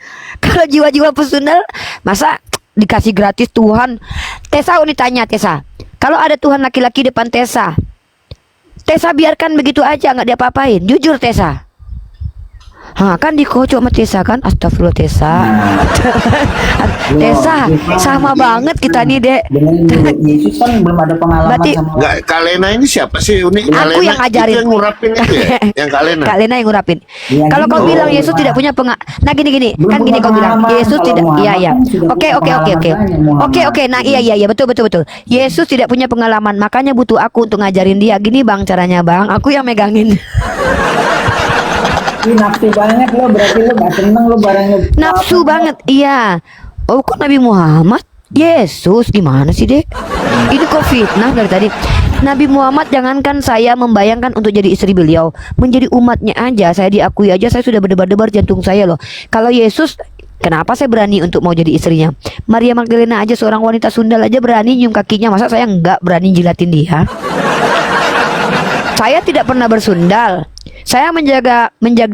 S1: Kalau jiwa-jiwa pesundal masa dikasih gratis Tuhan. Tessa ini tanya Tessa. Kalau ada Tuhan laki-laki depan Tessa biarkan begitu aja nggak diapa-apain. Jujur Tessa. Kan dikocok sama Tessa kan. Astagfirullah Tessa. Tessa sama banget kita nih Dek.
S2: Dengan Yesus kan belum ada pengalaman
S1: Berarti-
S2: sama
S6: Nggak, Kak Lena ini siapa sih? Unik. Kak
S1: Aku
S6: Lena
S1: yang ngajarin.
S6: itu yang ngurapin itu ya? Yang Kak Lena.
S1: Kak Lena yang ngurapin.
S2: Ya,
S1: Kalau kau
S2: gitu.
S1: bilang Yesus tidak punya nah gini
S2: Belum
S1: kan gini
S2: punya
S1: kau bilang
S2: pengalaman.
S1: Yesus
S2: Kalau
S1: tidak
S2: Muhammad
S1: iya
S2: kan sudah
S1: oke
S2: punya
S1: oke
S2: pengalaman banyak,
S1: oke nah iya betul Yesus tidak punya pengalaman makanya butuh aku untuk ngajarin dia gini bang caranya bang aku yang megangin.
S2: Ih, nafsu banget lo, berarti lo gak seneng lo barang lo.
S1: Nafsu banget iya. Oh kok Nabi Muhammad Yesus gimana sih Dek? Ini kok fitnah dari tadi. Nabi Muhammad jangankan saya membayangkan untuk jadi istri beliau, menjadi umatnya aja saya diakui aja saya sudah berdebar-debar jantung saya loh. Kalau Yesus kenapa saya berani untuk mau jadi istrinya? Maria Magdalena aja seorang wanita sundal aja berani nyium kakinya, masa saya nggak berani jilatin dia? Saya tidak pernah bersundal. Saya menjaga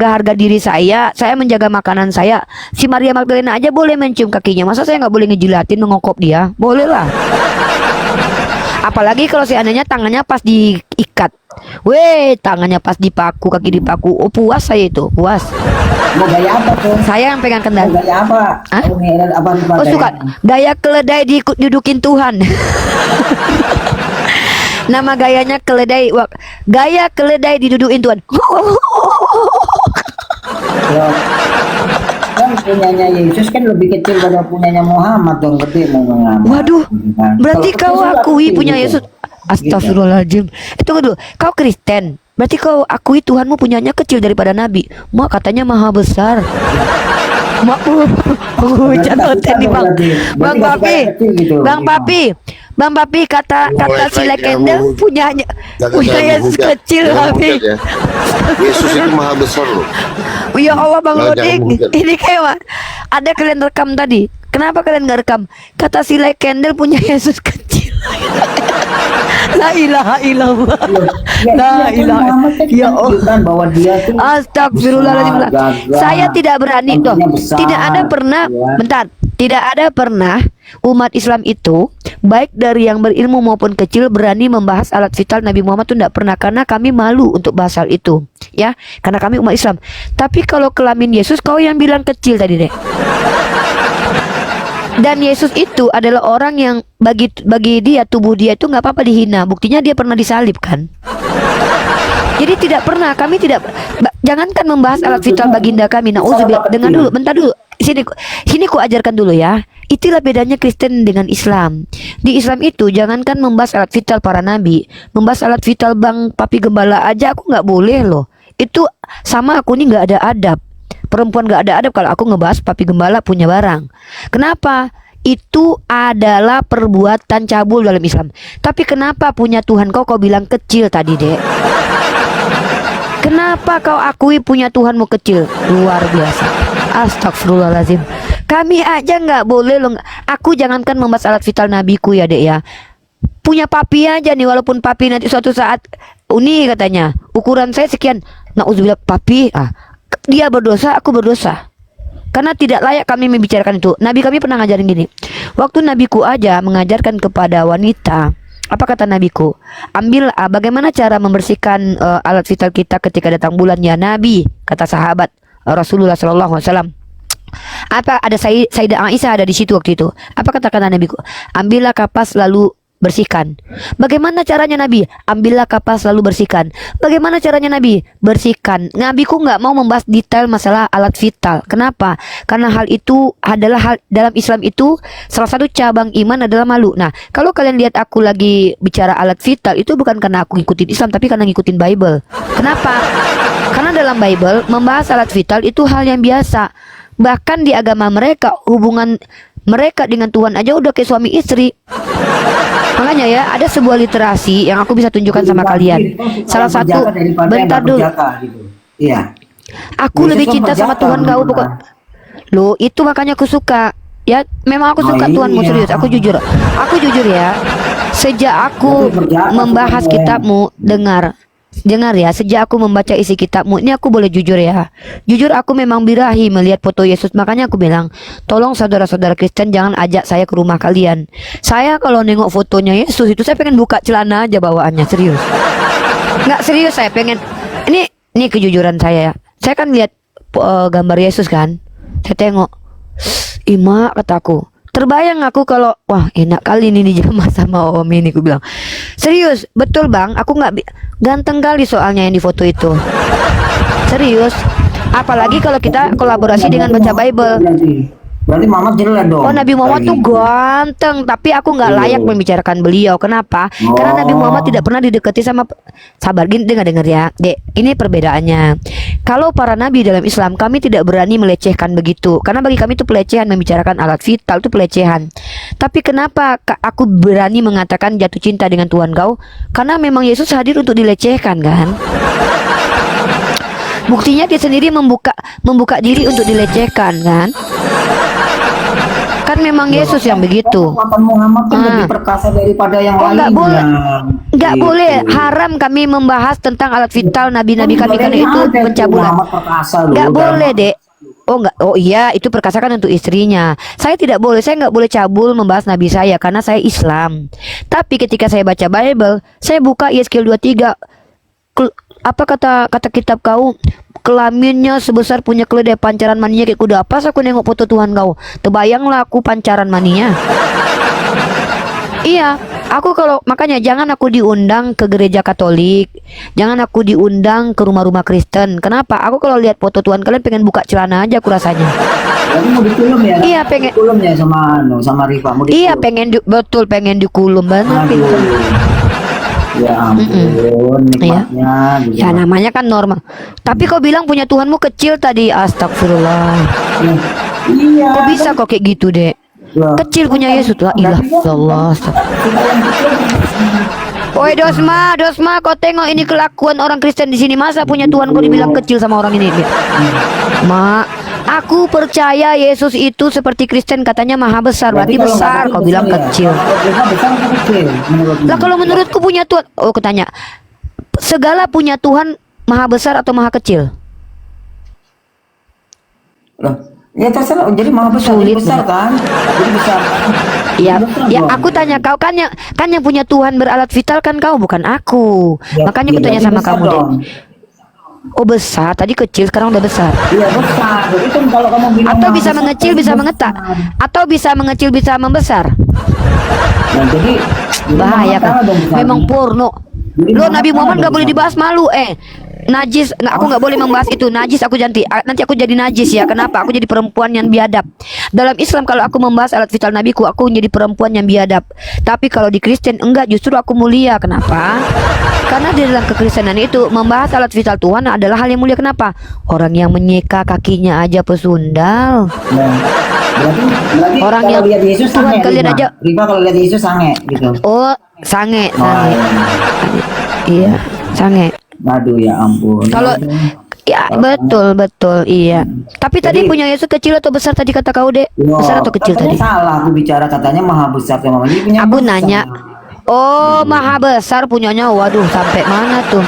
S1: harga diri saya menjaga makanan saya. Si Maria Magdalena aja boleh mencium kakinya, masa saya nggak boleh ngejilatin, mengokop dia? Boleh lah. Apalagi kalau seandainya tangannya pas diikat, tangannya pas dipaku, kaki dipaku, oh puas saya itu, puas.
S2: Mau gaya apa tuh?
S1: Saya yang pegang
S2: Mau
S1: kendali.
S2: gaya apa?
S1: Hah?
S2: Oh, ngeran apa nih, Pak,
S1: Oh suka
S2: gayanya?
S1: gaya keledai didudukin Tuhan. Nama gayanya keledai, gaya keledai didudukin Tuhan.
S2: Loh, kan punyanya Yesus kan lebih kecil pada punyanya Muhammad dong, gede Muhammad.
S1: Waduh,
S2: Kan?
S1: berarti
S2: Kalau
S1: kau
S2: kecil
S1: akui
S2: kecil
S1: punya
S2: gitu.
S1: Yesus. Astagfirullahaladzim. Itu dulu, kau Kristen. Berarti kau akui Tuhanmu punyanya kecil daripada Nabi. Mak katanya maha besar. Mak hujan hotel nih bang. Bang Papi, Bang Papi, Bang Papi kata si Lekendel punyanya Yesus kecil Papi.
S6: Ya. Yesus itu maha besar loh.
S1: Ya Allah Bang
S6: Jangan
S1: Lodik,
S6: menghujat.
S1: ini kayak mah. Ada kalian rekam tadi. Kenapa kalian nggak rekam? Kata si Lekendel punya Yesus kecil. La ilaha illallah. La ilaha. Ya Allah.
S2: Bahwa dia tuh
S1: Astagfirullahaladzim.
S2: besar, gagah,
S1: Saya tidak berani toh.
S2: tentunya besar,
S1: Tidak ada pernah.
S2: ya.
S1: Bentar. Tidak ada pernah umat Islam itu baik dari yang berilmu maupun kecil berani membahas alat vital Nabi Muhammad itu tidak pernah, karena kami malu untuk bahas hal itu ya, karena kami umat Islam. Tapi kalau kelamin Yesus kau yang bilang kecil tadi Dek. Dan Yesus itu adalah orang yang bagi dia tubuh dia itu nggak apa-apa dihina. Buktinya dia pernah disalib kan. Jadi tidak pernah kami tidak jangankan membahas alat vital baginda kami. Nauzubillah. Dengar dulu, bentar dulu. Sini ku ajarkan dulu ya. Itulah bedanya Kristen dengan Islam. Di Islam itu jangankan membahas alat vital para nabi, membahas alat vital Bang Papi Gembala aja aku nggak boleh loh. Itu sama aku nih nggak ada adab. Perempuan nggak ada adab kalau aku ngebahas Papi Gembala punya barang. Kenapa? Itu adalah perbuatan cabul dalam Islam. Tapi kenapa punya Tuhan kau bilang kecil tadi Dek? Kenapa kau akui punya Tuhanmu kecil? Luar biasa. Astagfirullahaladzim. Kami aja nggak boleh loh. Aku jangankan membahas alat vital nabiku ya Dek ya. Punya papi aja nih, walaupun papi nanti suatu saat Uni katanya ukuran saya sekian. Nauzubillah papi dia berdosa, aku berdosa. Karena tidak layak kami membicarakan itu. Nabi kami pernah ngajarin gini. Waktu nabiku aja mengajarkan kepada wanita, apa kata nabiku? Ambil bagaimana cara membersihkan alat vital kita ketika datang bulan ya Nabi, kata sahabat Rasulullah SAW. Apa ada Sayyidah Aisyah ada di situ waktu itu. Apa kata nabiku? Ambillah kapas lalu bersihkan. Bagaimana caranya Nabi? Ambillah kapas lalu bersihkan. Bagaimana caranya Nabi? Bersihkan. Nabiku nggak mau membahas detail masalah alat vital. Kenapa? Karena hal itu adalah hal dalam Islam itu salah satu cabang iman adalah malu. Nah, kalau kalian lihat aku lagi bicara alat vital itu bukan karena aku ngikutin Islam tapi karena ngikutin Bible. Kenapa? Karena dalam Bible membahas alat vital itu hal yang biasa. Bahkan di agama mereka hubungan mereka dengan Tuhan aja udah kayak suami istri. Makanya ya, ada sebuah literasi yang aku bisa tunjukkan sama kalian. Salah satu, bentar dulu.
S2: Gitu. Iya.
S1: Aku
S2: Yesus
S1: lebih
S2: kan
S1: cinta sama
S2: berjaka,
S1: Tuhan kau
S2: bukan?
S1: pokok. Loh, itu makanya aku suka. Ya, memang aku
S2: Oh,
S1: suka Tuhanmu
S2: iya.
S1: serius. Aku jujur. Aku jujur ya. Sejak aku
S2: Berarti berjaka
S1: membahas
S2: Tuhan.
S1: kitabmu, dengar ya, sejak aku membaca isi kitabmu, ini aku boleh jujur ya. Jujur aku memang birahi melihat foto Yesus. Makanya aku bilang, tolong saudara-saudara Kristen jangan ajak saya ke rumah kalian. Saya kalau nengok fotonya Yesus itu saya pengen buka celana aja bawaannya, serius. Nggak serius, saya pengen. Ini kejujuran saya ya. Saya kan lihat gambar Yesus kan. Saya tengok, Ima, kataku, terbayang aku kalau wah enak kali ini dijamah sama om ini. Aku bilang serius, betul bang, aku nggak ganteng kali soalnya yang di foto itu. Serius, apalagi kalau kita kolaborasi dengan baca Bible.
S2: Berarti Muhammad jelek dong.
S1: Oh, Nabi Muhammad
S2: Kayak
S1: tuh
S2: gitu.
S1: ganteng, tapi aku nggak layak membicarakan beliau. Kenapa? Karena Nabi Muhammad tidak pernah didekati sama. Sabar, gini dengar ya, Dek. Ini perbedaannya. Kalau para nabi dalam Islam, kami tidak berani melecehkan begitu. Karena bagi kami itu pelecehan membicarakan alat vital itu pelecehan. Tapi kenapa aku berani mengatakan jatuh cinta dengan Tuhan kau? Karena memang Yesus hadir untuk dilecehkan kan? Buktinya dia sendiri membuka diri untuk dilecehkan kan? Kan memang Yesus yang begitu.
S2: Kekuatan Muhammad kan lebih perkasa daripada yang
S1: Oh,
S2: lainnya.
S1: nggak boleh. Nggak
S2: Gitu.
S1: boleh, haram kami membahas tentang alat vital nabi-nabi kami karena itu pencabulan.
S2: Muhammad perkasa loh.
S1: Nggak
S2: dalam-
S1: boleh, Dek. Oh enggak, oh iya itu perkasa kan untuk istrinya. Saya tidak boleh, saya nggak boleh cabul membahas nabi saya karena saya Islam. Tapi ketika saya baca Bible, saya buka Yeskiel 23. Apa kata kitab kau? Kelaminnya sebesar punya keledai, pancaran maninya kayak kuda. Pas aku nengok foto Tuhan kau, terbayanglah aku pancaran maninya. Iya, aku kalau makanya jangan aku diundang ke gereja Katolik, jangan aku diundang ke rumah-rumah Kristen. Kenapa? Aku kalau lihat foto Tuhan kalian pengen buka celana aja aku rasanya.
S2: Jadi mau dikulum ya?
S1: Iya, pengen.
S2: Dikulum ya sama Rifa. Mau
S1: Iya,
S2: dikulum.
S1: betul pengen dikulum banget.
S2: Aduh. Ya ampun,
S1: Iya.
S2: nikmatnya. gitu.
S1: Ya namanya kan normal. Tapi kau bilang punya Tuhanmu kecil tadi, astagfirullah.
S2: Iya.
S1: Kok bisa kok kayak gitu, Dek?
S2: Loh.
S1: Kecil punya Yesus lah, ilah Allah. Woi Dosma, kau tengok ini kelakuan orang Kristen di sini. Masa punya Tuhan kau dibilang kecil sama orang ini? Mak, aku percaya Yesus itu seperti Kristen katanya maha besar. Berarti
S2: kalau
S1: besar,
S2: nggak
S1: kau
S2: besar
S1: bilang
S2: ya?
S1: kecil.
S2: Kalau besar atau kecil? menurutmu?
S1: Lah kalau menurutku punya Tuhan, oh aku tanya, segala punya Tuhan maha besar atau maha kecil?
S2: Loh, ya terserah. Jadi maha besar,
S1: Sulit,
S2: jadi besar kan? Jadi besar.
S1: Ya,
S2: Besar
S1: ya
S2: dong.
S1: aku tanya kau kan yang punya Tuhan beralat vital kan kau bukan aku.
S2: Ya,
S1: Makanya aku
S2: ya,
S1: tanya
S2: berarti
S1: sama
S2: besar
S1: kamu deh.
S2: dong.
S1: Oh besar, tadi kecil sekarang udah besar.
S2: Iya besar. Jadi kan kalau kamu bilang
S1: Atau
S2: maha
S1: bisa
S2: besar,
S1: mengecil
S2: berarti
S1: bisa
S2: besar.
S1: mengetak. Atau bisa mengecil bisa membesar.
S2: Nah, jadi
S1: Bahaya
S2: Muhammad
S1: kan.
S2: kalah dong besarnya.
S1: Memang porno.
S2: Jadi
S1: Lo
S2: Muhammad
S1: Nabi Muhammad
S2: kalah
S1: nggak
S2: dong
S1: boleh
S2: besarnya.
S1: dibahas malu. Najis, aku nggak boleh membahas itu. Najis aku nanti aku jadi najis ya. Kenapa? Aku jadi perempuan yang biadab. Dalam Islam kalau aku membahas alat vital nabiku, aku menjadi perempuan yang biadab. Tapi kalau di Kristen enggak, justru aku mulia. Kenapa? Karena di dalam kekristenan itu membahas alat vital Tuhan adalah hal yang mulia. Kenapa? Orang yang menyeka kakinya aja pesundal.
S2: Nah, berarti
S1: Orang
S2: kalau
S1: yang
S2: lihat Yesus
S1: Tuhan
S2: sange,
S1: kalian
S2: Rifa.
S1: aja.
S2: Rifa kalau lihat Yesus sange gitu.
S1: Oh, sange.
S2: Oh,
S1: Iya, sange.
S2: aduh ya ampun.
S1: Kalau ya betul iya. Tapi tadi
S2: Jadi-
S1: punya Yesus kecil atau besar tadi kata kau, Dek?
S2: Loh,
S1: Besar atau kecil
S2: katanya
S1: tadi?
S2: Salah aku bicara katanya maha besar sama Jadi punya
S1: Aku
S2: besar.
S1: nanya. Oh, maha besar punyanya. Waduh, sampai mana tuh?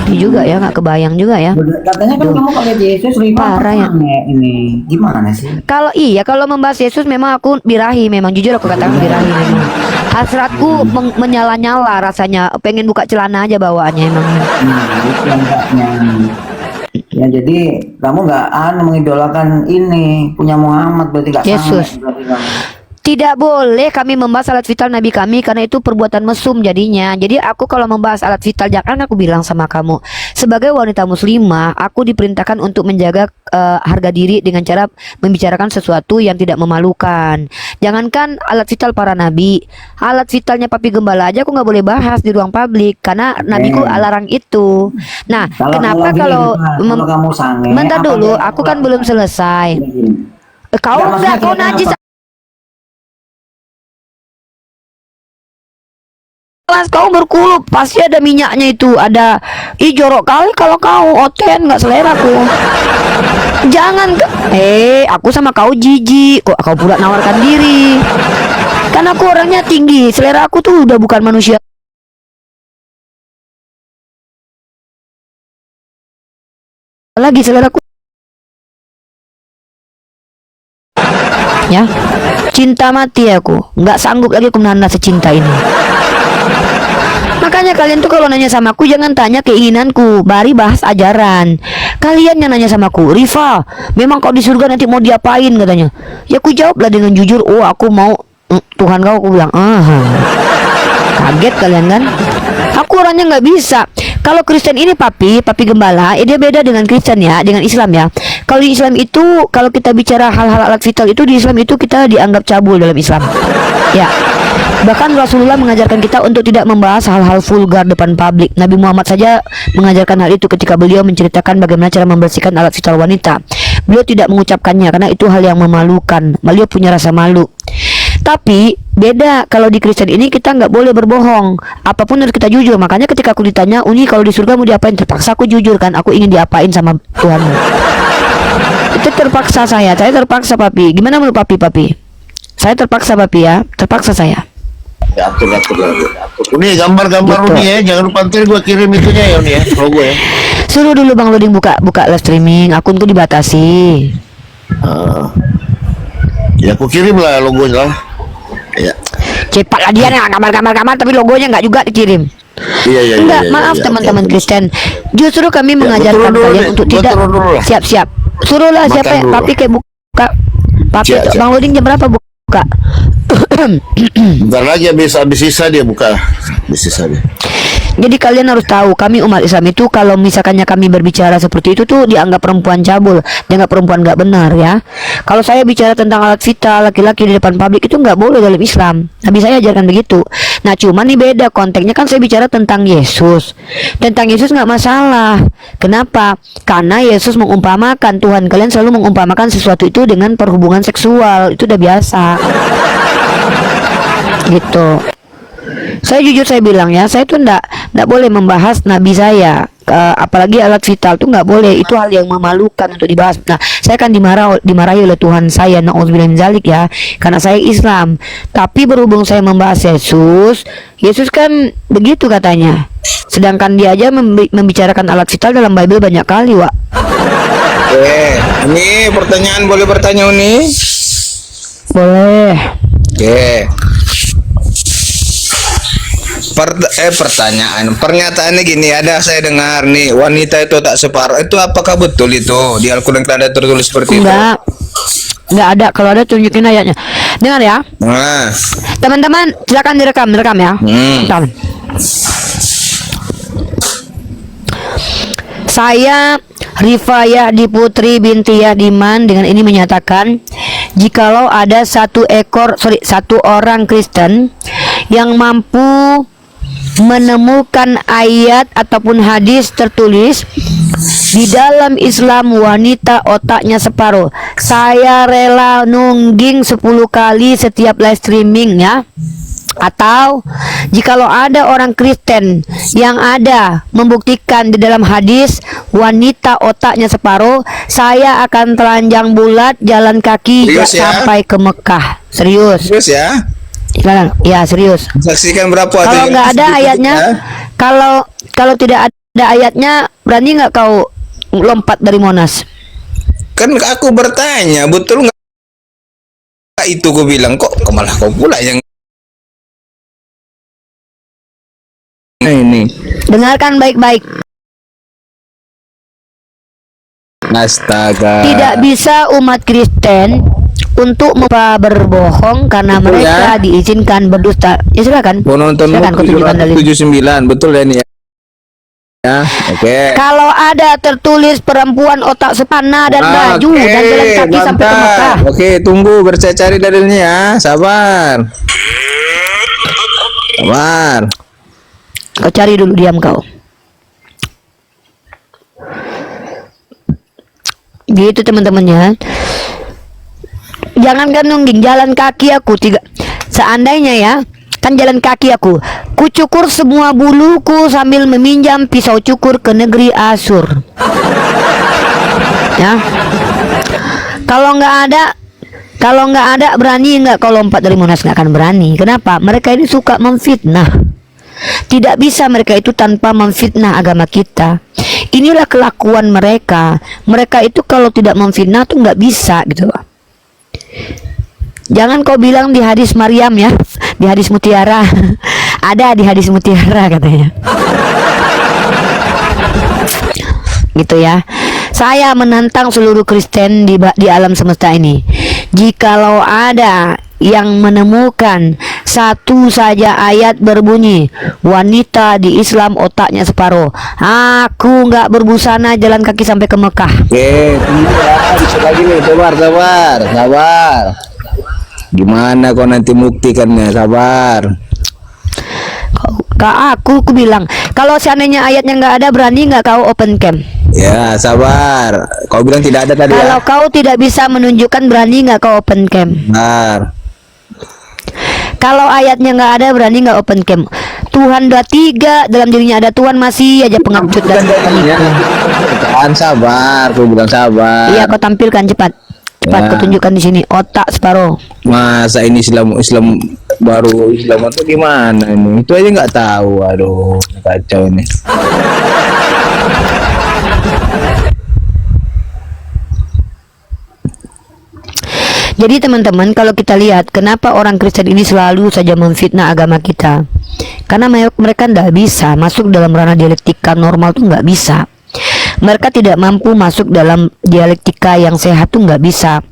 S1: Ini juga ya, nggak kebayang juga ya.
S2: Katanya kan kamu kalau lihat Yesus Rifa
S1: Parah ya.
S2: sange ini. Gimana sih?
S1: Kalau membahas Yesus memang aku birahi, memang jujur aku katakan birahi memang. Hasratku menyala-nyala rasanya, pengen buka celana aja bawaannya emang.
S2: Nah, itu yang enggaknya. Ya jadi kamu nggak mengidolakan ini punya Muhammad berarti nggak
S1: Yesus.
S2: sange berarti kamu.
S1: Tidak boleh kami membahas alat vital Nabi kami karena itu perbuatan mesum jadinya. Jadi aku kalau membahas alat vital, jangan aku bilang sama kamu. Sebagai wanita muslimah, aku diperintahkan untuk menjaga harga diri dengan cara membicarakan sesuatu yang tidak memalukan. Jangankan alat vital para nabi, alat vitalnya papi gembala aja aku nggak boleh bahas di ruang publik karena nabiku larang itu. Nah, kenapa kalau
S2: kalau kamu sange,
S1: bentar
S2: apa
S1: dulu,
S2: dia
S1: aku kan belum selesai. Kau
S2: Enggak, maksudnya
S1: kau
S2: gini,
S1: najis. Kelas kau berkulup, pasti ada minyaknya itu, ada. Ih jorok kali kalau kau oten, nggak selera ku. Jangan aku sama kau jijik, kok kau pula nawarkan diri. Kan aku orangnya tinggi, selera aku tuh udah bukan manusia lagi, selera aku ya. Cinta mati aku, nggak sanggup lagi aku menahan rasa cinta ini. Makanya kalian tuh kalau nanya sama aku jangan tanya keinginanku, bari bahas ajaran. Kalian yang nanya sama aku, Rifa, memang kau di surga nanti mau diapain katanya. Ya aku jawablah dengan jujur, oh aku mau Tuhan kau, aku bilang, kaget kalian kan? Aku orangnya nggak bisa. Kalau Kristen ini papi gembala, dia beda dengan Kristen ya, dengan Islam ya. Kalau di Islam itu, kalau kita bicara hal-hal alat vital itu di Islam itu kita dianggap cabul dalam Islam. Ya. Bahkan Rasulullah mengajarkan kita untuk tidak membahas hal-hal vulgar depan publik. Nabi Muhammad saja mengajarkan hal itu ketika beliau menceritakan bagaimana cara membersihkan alat vital wanita. Beliau tidak mengucapkannya karena itu hal yang memalukan. Beliau punya rasa malu. Tapi beda kalau di Kristen ini kita nggak boleh berbohong. Apapun harus kita jujur. Makanya ketika aku ditanya, Uni kalau di surga mau diapain? Terpaksa aku jujur kan. Aku ingin diapain sama Tuhanmu. Itu terpaksa saya terpaksa papi. Gimana menurut papi? Saya terpaksa papi ya. Terpaksa saya.
S8: Ya, atur.
S6: Uni gambar-gambar
S1: Gitu.
S6: Uni ya, jangan lupa ntar gue kirim itunya ya Uni ya, logo ya.
S1: Suruh dulu Bang Loding buka live streaming. Akunku dibatasi.
S6: Ya aku kirim lah logonya lah. Ya.
S1: Cepatlah dia nih gambar tapi logonya nggak juga dikirim.
S6: Iya.
S1: Enggak, maaf
S6: iya,
S1: teman-teman
S6: oke.
S1: Kristen. Justru kami
S6: Ya,
S1: mengajarkan
S6: gua turun dulu
S1: kalian
S6: deh,
S1: untuk
S6: gua
S1: tidak
S6: turun dulu lah.
S1: siap. Suruhlah
S6: Makan
S1: siapa
S6: dulu.
S1: papi kayak buka. Papi
S6: Siap.
S1: Bang Loding jam berapa buka?
S6: Bentar lagi habis sisa dia buka. Habis sisa dia.
S1: Jadi kalian harus tahu, kami umat Islam itu kalau misalkannya kami berbicara seperti itu tuh dianggap perempuan cabul, dianggap perempuan nggak benar ya. Kalau saya bicara tentang alat vital laki-laki di depan publik itu nggak boleh dalam Islam. Nabi saya ajarkan begitu. Nah cuman nih beda konteksnya, kan saya bicara tentang Yesus. Tentang Yesus nggak masalah. Kenapa? Karena Yesus mengumpamakan, Tuhan kalian selalu mengumpamakan sesuatu itu dengan perhubungan seksual. Itu udah biasa. Gitu. Saya jujur saya bilang ya, saya tuh nggak boleh membahas nabi saya, apalagi alat vital tuh nggak boleh. Itu hal yang memalukan untuk dibahas. Nah, saya akan dimarahi oleh Tuhan saya, na'udzubillah min dzalik ya, karena saya Islam. Tapi berhubung saya membahas Yesus kan begitu katanya. Sedangkan dia aja membicarakan alat vital dalam Bible banyak kali, Wak.
S9: Ini pertanyaan boleh bertanya Uni?
S1: Boleh.
S9: Oke. Pertanyaan, pernyataannya gini, ada saya dengar nih wanita itu tak separuh, itu apakah betul itu di Al-Quran ada tertulis seperti itu?
S1: Enggak ada. Kalau ada tunjukin ayatnya. Dengar ya.
S9: Nah,
S1: Teman-teman, silakan direkam ya. Teman. Saya Rifayah di Putri binti Yahdiman dengan ini menyatakan, jikalau ada satu orang Kristen yang mampu menemukan ayat ataupun hadis tertulis di dalam Islam wanita otaknya separuh, saya rela nungging 10 kali setiap live streaming ya. Atau jikalau ada orang Kristen yang ada membuktikan di dalam hadis wanita otaknya separuh, saya akan telanjang bulat jalan kaki
S9: Serius ya?
S1: sampai ke Mekah. Serius.
S9: terus ya,
S1: Ya serius.
S9: saksikan berapa?
S1: Kalau nggak ada ayatnya, kalau tidak ada ayatnya, berani nggak kau lompat dari Monas?
S9: Kan aku bertanya, betul nggak itu? Gue bilang kok malah kau pula yang ini.
S1: Dengarkan baik-baik.
S9: Astaga.
S1: Tidak bisa umat Kristen untuk berbohong karena
S9: Betul
S1: mereka
S9: ya?
S1: diizinkan berdusta. Ya silakan.
S9: Penonton
S1: Silakan kau tunjukkan dalil.
S9: 79 betul ya ini ya. Ya, oke.
S1: Kalau ada tertulis perempuan otak sepana dan baju dan jalan kaki sampai ke Mekah.
S9: Oke, tunggu saya cari dalilnya ya. Sabar. Sabar.
S1: Kau cari dulu, diam kau. Gitu teman-temannya. Jangankan nungging, jalan kaki aku seandainya ya, kan jalan kaki aku, ku cukur semua buluku sambil meminjam pisau cukur ke negeri Asur. Ya. Kalau nggak ada berani nggak kau lompat dari Monas? Nggak akan berani. Kenapa? Mereka ini suka memfitnah. Tidak bisa mereka itu tanpa memfitnah agama kita. Inilah kelakuan mereka. Mereka itu kalau tidak memfitnah tuh nggak bisa gitu loh. Jangan kau bilang di hadis Maryam ya, di hadis Mutiara. Ada di hadis Mutiara katanya. Gitu ya. Saya menantang seluruh Kristen di alam semesta ini. Jikalau ada yang menemukan satu saja ayat berbunyi wanita di Islam otaknya separuh, aku nggak berbusana jalan kaki sampai ke Mekah.
S9: Oke, tunggu ya. Bisa lagi nih, sabar. Gimana kau nanti buktikannya? Sabar.
S1: Aku bilang, kalau seandainya ayatnya nggak ada, berani nggak kau open cam?
S9: Ya, sabar. Kau bilang tidak ada tadi
S1: Kalau
S9: ya?
S1: kau tidak bisa menunjukkan, berani nggak kau open cam?
S9: Sabar.
S1: Kalau ayatnya nggak ada, berani nggak open cam? Tuhan 23, dalam dirinya ada Tuhan, masih aja pengecut dan penipu.
S9: Jangan sabar, kau bilang sabar.
S1: Iya, kau tampilkan cepat. Cepat
S9: Ya.
S1: kau tunjukkan di sini otak separuh.
S9: Masa ini Islam baru Islam atau gimana ini? Itu aja nggak tahu. Aduh, kacau ini.
S1: Jadi teman-teman, kalau kita lihat kenapa orang Kristen ini selalu saja memfitnah agama kita, karena mereka tidak bisa masuk dalam ranah dialektika normal tuh nggak bisa. Mereka tidak mampu masuk dalam dialektika yang sehat tuh nggak bisa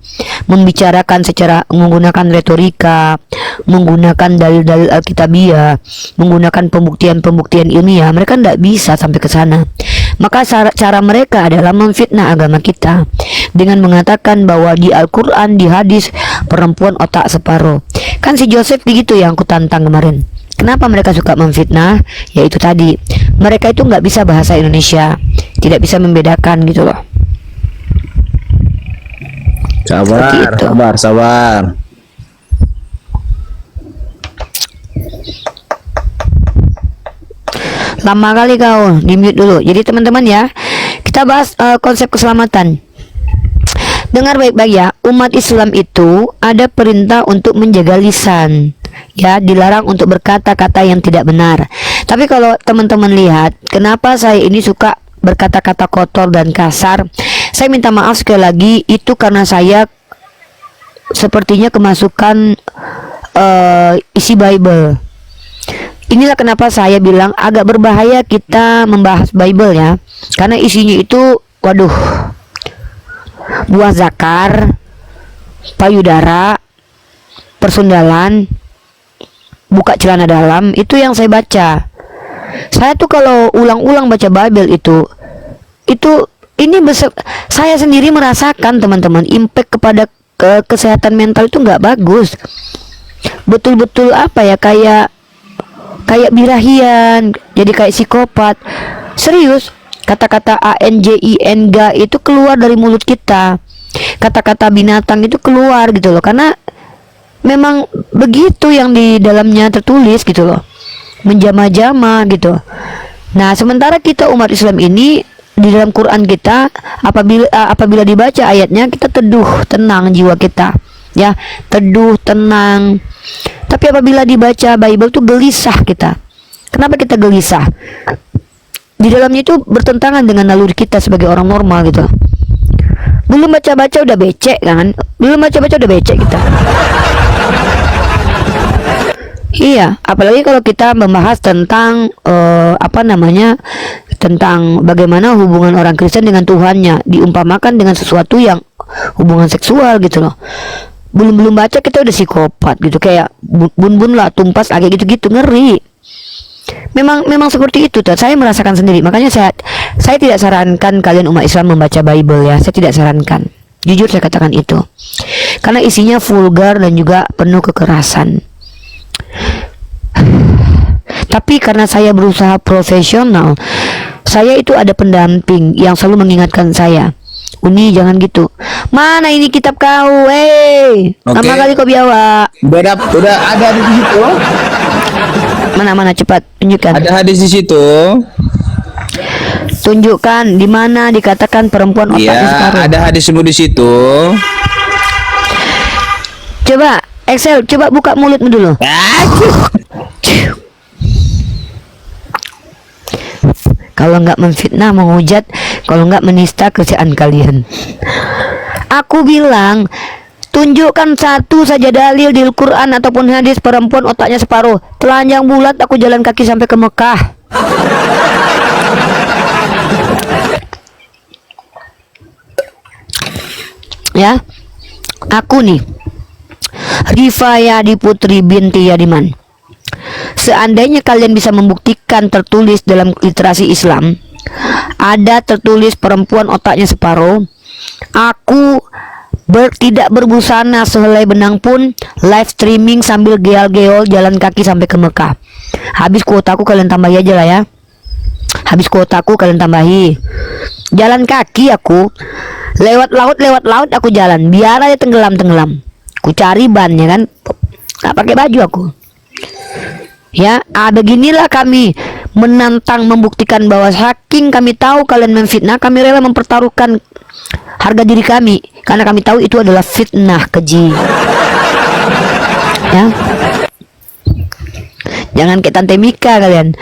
S1: membicarakan secara menggunakan retorika, menggunakan dalil-dalil alkitabiah, menggunakan pembuktian-pembuktian ilmiah. Mereka tidak bisa sampai ke sana. Maka cara mereka adalah memfitnah agama kita dengan mengatakan bahwa di Al-Quran, di hadis, perempuan otak separuh. Kan si Joseph begitu yang aku tantang kemarin. Kenapa mereka suka memfitnah? Yaitu tadi, mereka itu nggak bisa bahasa Indonesia, tidak bisa membedakan gitu loh.
S9: Sabar,
S1: itu.
S9: sabar.
S1: Lama kali kau, di mute dulu. Jadi teman-teman ya, kita bahas konsep keselamatan. Dengar baik-baik ya, umat Islam itu ada perintah untuk menjaga lisan. Ya, dilarang untuk berkata-kata yang tidak benar. Tapi kalau teman-teman lihat, kenapa saya ini suka berkata-kata kotor dan kasar? Saya minta maaf sekali lagi, itu karena saya sepertinya kemasukan isi Bible. Inilah kenapa saya bilang agak berbahaya kita membahas Bible ya, karena isinya itu, waduh, buah zakar, payudara, persundalan, buka celana dalam, itu yang saya baca. Saya tuh kalau ulang-ulang baca Bible itu saya sendiri merasakan teman-teman impact kepada kesehatan mental itu nggak bagus. Betul-betul apa ya, kayak birahian, jadi kayak psikopat. Serius, kata-kata ANJING itu keluar dari mulut kita. Kata-kata binatang itu keluar gitu loh, karena memang begitu yang di dalamnya tertulis gitu loh, menjama-jama gitu. Nah, sementara kita umat Islam ini di dalam Quran kita, apabila dibaca ayatnya, kita teduh tenang jiwa kita, ya, teduh tenang. Tapi apabila dibaca Bible tuh gelisah kita. Kenapa kita gelisah? Di dalamnya itu bertentangan dengan naluri kita sebagai orang normal gitu. Belum baca-baca udah becek kan? Belum baca-baca udah becek kita. Iya, apalagi kalau kita membahas tentang tentang bagaimana hubungan orang Kristen dengan Tuhannya, diumpamakan dengan sesuatu yang hubungan seksual gitu loh. belum baca kita udah psikopat gitu, kayak bun lah tumpas agak gitu-gitu, ngeri. Memang seperti itu tuh. Saya merasakan sendiri. Makanya saya tidak sarankan kalian umat Islam membaca Bible ya. Saya tidak sarankan. Jujur saya katakan itu. Karena isinya vulgar dan juga penuh kekerasan. Tapi karena saya berusaha profesional, saya itu ada pendamping yang selalu mengingatkan saya, Uni jangan gitu. Mana ini kitab kau? Lama kali kau biawa.
S9: Udah ada di situ.
S1: Mana cepat tunjukkan.
S9: Ada hadis di situ.
S1: Tunjukkan di mana dikatakan perempuan otaknya
S9: Iya,
S1: separuh.
S9: ada hadis semua di situ.
S1: Coba Excel, coba buka mulutmu dulu. Kalau nggak memfitnah, menghujat, kalau nggak menista kerjaan kalian. Aku bilang, tunjukkan satu saja dalil di Al-Quran ataupun hadis perempuan otaknya separuh. Telanjang bulat aku jalan kaki sampai ke Mekah. Ya, aku nih, Rifayadi Putri binti Yadiman. Seandainya kalian bisa membuktikan tertulis dalam literasi Islam, ada tertulis perempuan otaknya separuh, aku tidak berbusana sehelai benang pun, live streaming sambil geol-geol jalan kaki sampai ke Mekah. Habis kuotaku kalian tambahi aja lah ya. Habis kuotaku kalian tambahi. Jalan kaki aku, lewat laut aku jalan, biar aja tenggelam. Ku cari bannya kan, nggak pakai baju aku. Ya, beginilah kami menantang, membuktikan bahwa saking kami tahu kalian memfitnah, kami rela mempertaruhkan harga diri kami karena kami tahu itu adalah fitnah keji. Ya, jangan kayak Tante Mika kalian.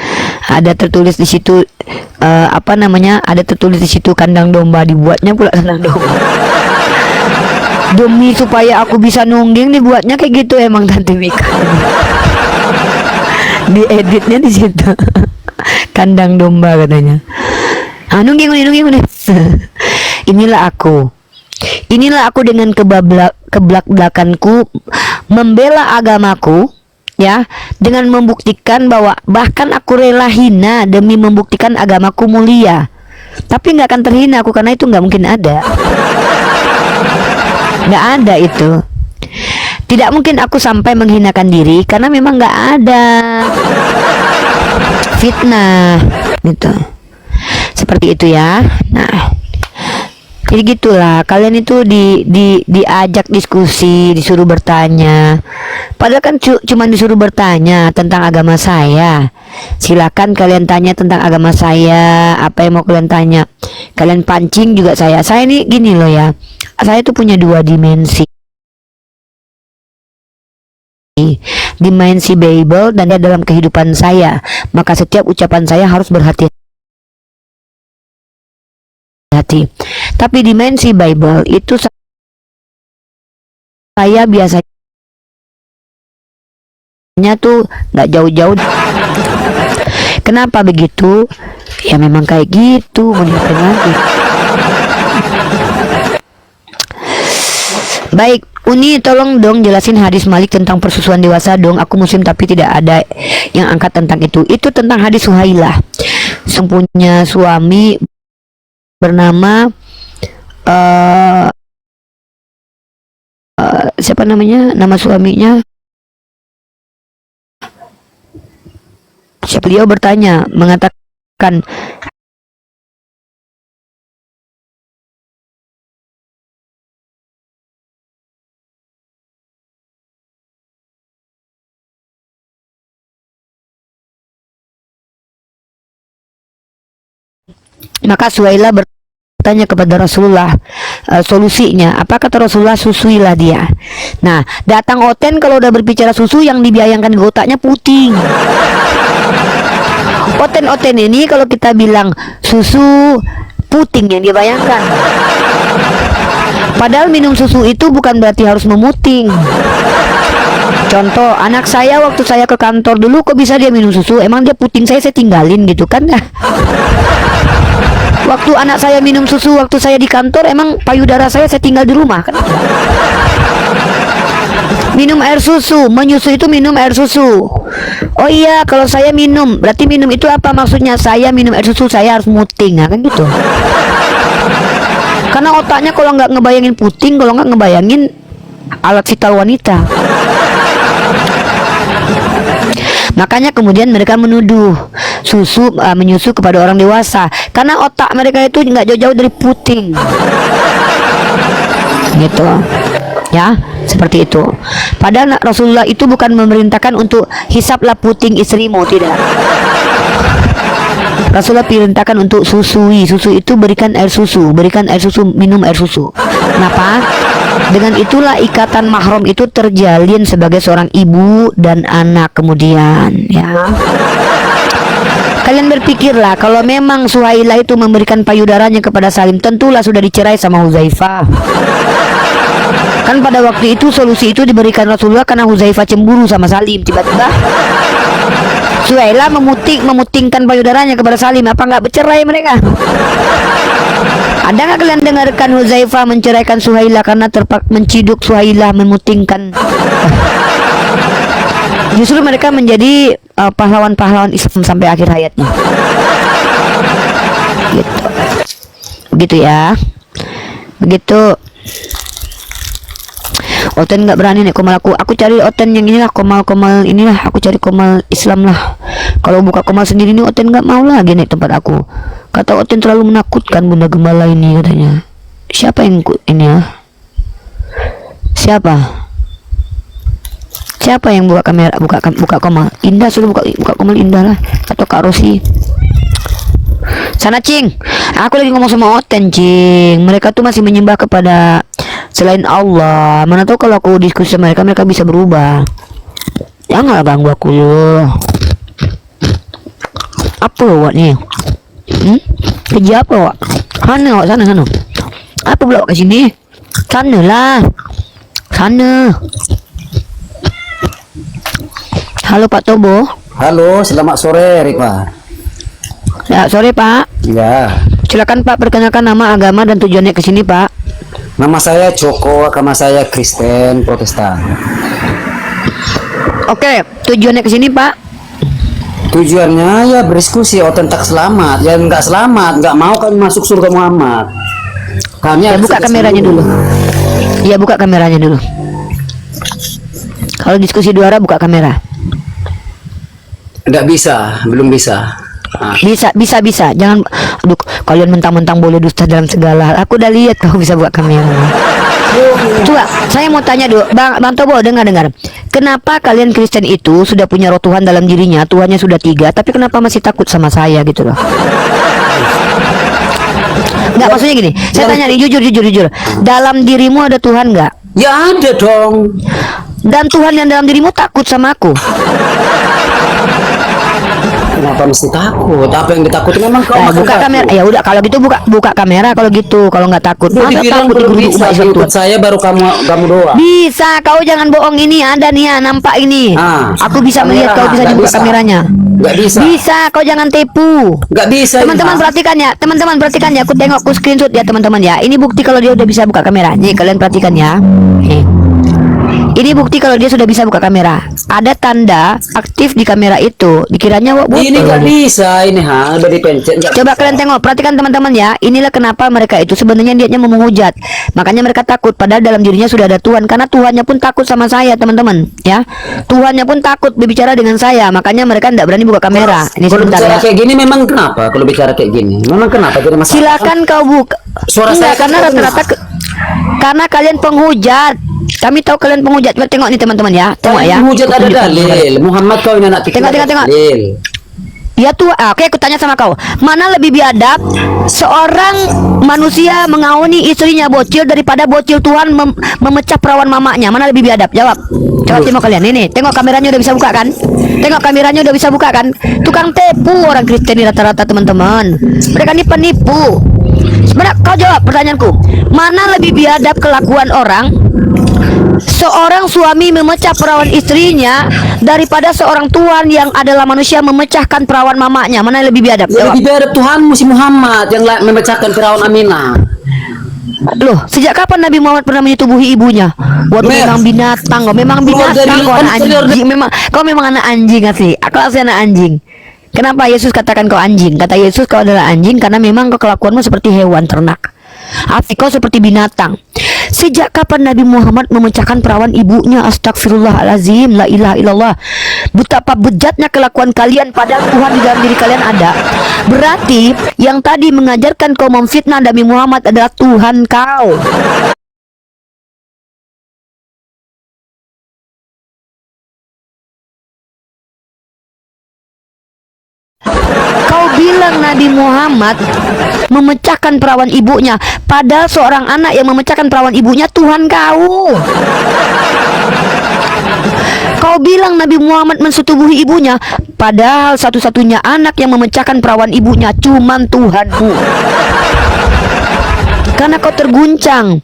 S1: Ada tertulis di situ ada tertulis di situ kandang domba, dibuatnya pula kandang domba. Demi supaya aku bisa nungging dibuatnya kayak gitu emang Tante Mika. Dieditnya di situ. Kandang domba katanya. Nungging. Inilah aku dengan kebelak-belakanku membela agamaku, ya, dengan membuktikan bahwa bahkan aku rela hina demi membuktikan agamaku mulia. Tapi nggak akan terhina aku karena itu nggak mungkin ada. Nggak ada itu. Tidak mungkin aku sampai menghinakan diri karena memang nggak ada fitnah gitu. Seperti itu ya. Nah, jadi gitulah, kalian itu diajak diskusi, disuruh bertanya. Padahal kan cuma disuruh bertanya tentang agama saya. Silakan kalian tanya tentang agama saya, apa yang mau kalian tanya. Kalian pancing juga saya. Saya ini gini loh ya. Saya tuh punya dua dimensi. Dimensi Bible dan dalam kehidupan saya. Maka setiap ucapan saya harus berhati-hati. Tapi dimensi Bible itu saya biasanya tuh nggak jauh-jauh. Kenapa begitu? Ya memang kayak gitu, mau diapain lagi. Baik, Uni tolong dong jelasin hadis Malik tentang persusuan dewasa dong. Aku muslim tapi tidak ada yang angkat tentang itu. Itu tentang hadis Suhailah, punya suami bernama siapa namanya, nama suaminya siapa, beliau bertanya mengatakan maka Suhailah bertanya kepada Rasulullah solusinya. Apa kata Rasulullah? Susuilah dia. Nah, datang Oten kalau udah berbicara susu yang dibayangkan di otaknya puting. Oten ini kalau kita bilang susu, puting yang dibayangkan. Padahal minum susu itu bukan berarti harus memuting. Contoh, anak saya waktu saya ke kantor dulu, kok bisa dia minum susu? Emang dia puting saya tinggalin gitu kan? Waktu anak saya minum susu waktu saya di kantor, emang payudara saya tinggal di rumah kan? Minum air susu, menyusui itu minum air susu. Oh iya, kalau saya minum, berarti minum itu apa maksudnya? Saya minum air susu, saya harus muting, kan gitu. Karena otaknya kalau nggak ngebayangin puting, kalau nggak ngebayangin alat vital wanita. Makanya kemudian mereka menuduh menyusu kepada orang dewasa, karena otak mereka itu nggak jauh-jauh dari puting. Gitu. Ya, seperti itu. Padahal Rasulullah itu bukan memerintahkan untuk hisaplah puting istrimu, tidak. Rasulullah perintahkan untuk susui. Susu itu berikan air susu, minum air susu. Kenapa? Dengan itulah ikatan mahram itu terjalin sebagai seorang ibu dan anak kemudian, ya. Kalian berpikirlah, kalau memang Suhailah itu memberikan payudaranya kepada Salim, tentulah sudah dicerai sama Huzaifah. Kan pada waktu itu solusi itu diberikan Rasulullah karena Huzaifah cemburu sama Salim. Tiba-tiba Suhailah memutingkan payudaranya kepada Salim. Apa nggak bercerai mereka? Ada nggak kalian dengarkan Huzaifah menceraikan Suhailah karena menciduk Suhailah memutingkan? Justru mereka menjadi pahlawan-pahlawan Islam sampai akhir hayatnya. Gitu. Begitu ya. Begitu. Oten nggak berani nih komal aku cari Oten yang inilah, komal inilah, aku cari komal Islam lah. Kalau buka komal sendiri nih Oten nggak mau lagi nih tempat aku. Kata Oten terlalu menakutkan Bunda Gembala ini katanya. Siapa yang ini ya? Siapa yang buka kamera, buka komal? Indah sudah buka komal Indah lah, atau Kak Rosi. Sana Cing, aku lagi ngomong sama Oten Cing. Mereka tuh masih menyembah kepada selain Allah. Mana tahu kalau aku diskusi sama mereka bisa berubah. Janganlah ganggu aku loh. Apa lo Wak nih? Kerja apa Wak? Sana Wak, sana. Apa pula Wak kesini? Sana lah. Sana. Halo Pak Tobo.
S7: Halo, selamat sore Rika.
S1: Ya, sore Pak.
S7: Ya.
S1: Silakan Pak, perkenalkan nama, agama, dan tujuannya ke sini Pak.
S7: Nama saya Joko, agama saya Kristen Protestan.
S1: Oke, tujuannya ke sini Pak.
S7: Tujuannya ya berdiskusi tentang selamat. Ya nggak mau kami masuk surga Muhammad. Kami
S1: Ya, buka kameranya dulu. Ya, buka kameranya dulu. Kalau diskusi dua arah buka kamera.
S7: Nggak bisa, belum bisa. Nah.
S1: Bisa. Jangan, aduh, kalian mentang-mentang boleh dusta dalam segala hal. Aku udah lihat kau bisa buka kamera. Coba, saya mau tanya dulu, Bang Tobo, dengar. Kenapa kalian Kristen itu sudah punya roh Tuhan dalam dirinya, Tuhannya sudah 3, tapi kenapa masih takut sama saya gitu loh? Nggak, maksudnya gini, saya tanya nih, jujur. Dalam dirimu ada Tuhan nggak?
S7: Ya ada dong.
S1: Dan Tuhan yang dalam dirimu takut sama aku.
S7: Kenapa mesti takut? Apa yang ditakuti memang kau?
S1: Buka kamera. Ya udah, kalau gitu buka kamera kalau gitu. Kalau nggak takut. Masa takut di
S7: bisa ikut saya baru kamu doang.
S1: Bisa, kau jangan bohong, ini ada nih ya, nampak ini. Aku bisa melihat kau bisa dibuka kameranya.
S7: Nggak bisa.
S1: Bisa, kau jangan tipu.
S7: Nggak bisa.
S1: Teman-teman perhatikan ya. Aku tengok, aku screenshot ya teman-teman ya. Ini bukti kalau dia udah bisa buka kamera. Nih kalian perhatikan ya. Nih. Ini bukti kalau dia sudah bisa buka kamera. Ada tanda aktif di kamera itu. Dikiranya Wak
S7: ini nggak bisa, ini udah dipencet.
S1: Coba kalian tengok, perhatikan teman-teman ya. Inilah kenapa mereka itu sebenarnya niatnya mau menghujat. Makanya mereka takut, padahal dalam dirinya sudah ada Tuhan. Karena Tuhannya pun takut sama saya, teman-teman. Ya, Tuhannya pun takut berbicara dengan saya. Makanya mereka tidak berani buka kamera. Ini
S7: kalau
S1: sebentar
S7: bicara
S1: ya.
S7: kayak gini memang kenapa? Kalau bicara kayak gini, memang kenapa? Jadi masalah.
S1: Silakan kau buka.
S7: Suara
S1: Enggak,
S7: saya
S1: karena rata-rata karena kalian penghujat. Kami tahu kalian penghujat. Coba tengok nih teman-teman ya. Tengok ya.
S7: Penghujat ada dalil. Muhammad kau ini anak
S1: Tengok.
S7: dalil.
S1: Ya tuh, oke, aku tanya sama kau, mana lebih biadab seorang manusia mengauni istrinya bocil daripada bocil Tuhan memecah perawan mamanya? Mana lebih biadab? Jawab. Coba tengok kalian, ini, tengok kameranya udah bisa buka kan? Tengok kameranya udah bisa buka kan? Tukang tipu orang Kristen ini rata-rata teman-teman. Mereka ini penipu. Sebenarnya kau jawab pertanyaanku, mana lebih biadab kelakuan orang seorang suami memecah perawan istrinya daripada seorang tuan yang adalah manusia memecahkan perawan mamanya? Mana yang lebih biadab? Jawab.
S7: Lebih biadab Tuhanmu si Muhammad yang memecahkan Firaun Aminah.
S1: Loh, sejak kapan Nabi Muhammad pernah menyetubuhi ibunya? Waduh, memang binatang, kau memang binatang, kau anak anjing, kau memang anak anjing asli. Aku asli anak anjing. Kenapa Yesus katakan kau anjing? Kata Yesus kau adalah anjing karena memang kau kelakuanmu seperti hewan ternak. Arti kau seperti binatang. Sejak kapan Nabi Muhammad memecahkan perawan ibunya? Astagfirullahalazim, la ilaha illallah. Betapa bejatnya kelakuan kalian, padahal Tuhan di dalam diri kalian ada. Berarti yang tadi mengajarkan kau memfitnah Nabi Muhammad adalah Tuhan kau. Kau bilang Nabi Muhammad memecahkan perawan ibunya, padahal seorang anak yang memecahkan perawan ibunya Tuhan kau. Kau bilang Nabi Muhammad mensetubuhi ibunya, padahal satu-satunya anak yang memecahkan perawan ibunya cuman Tuhanmu. Karena kau terguncang.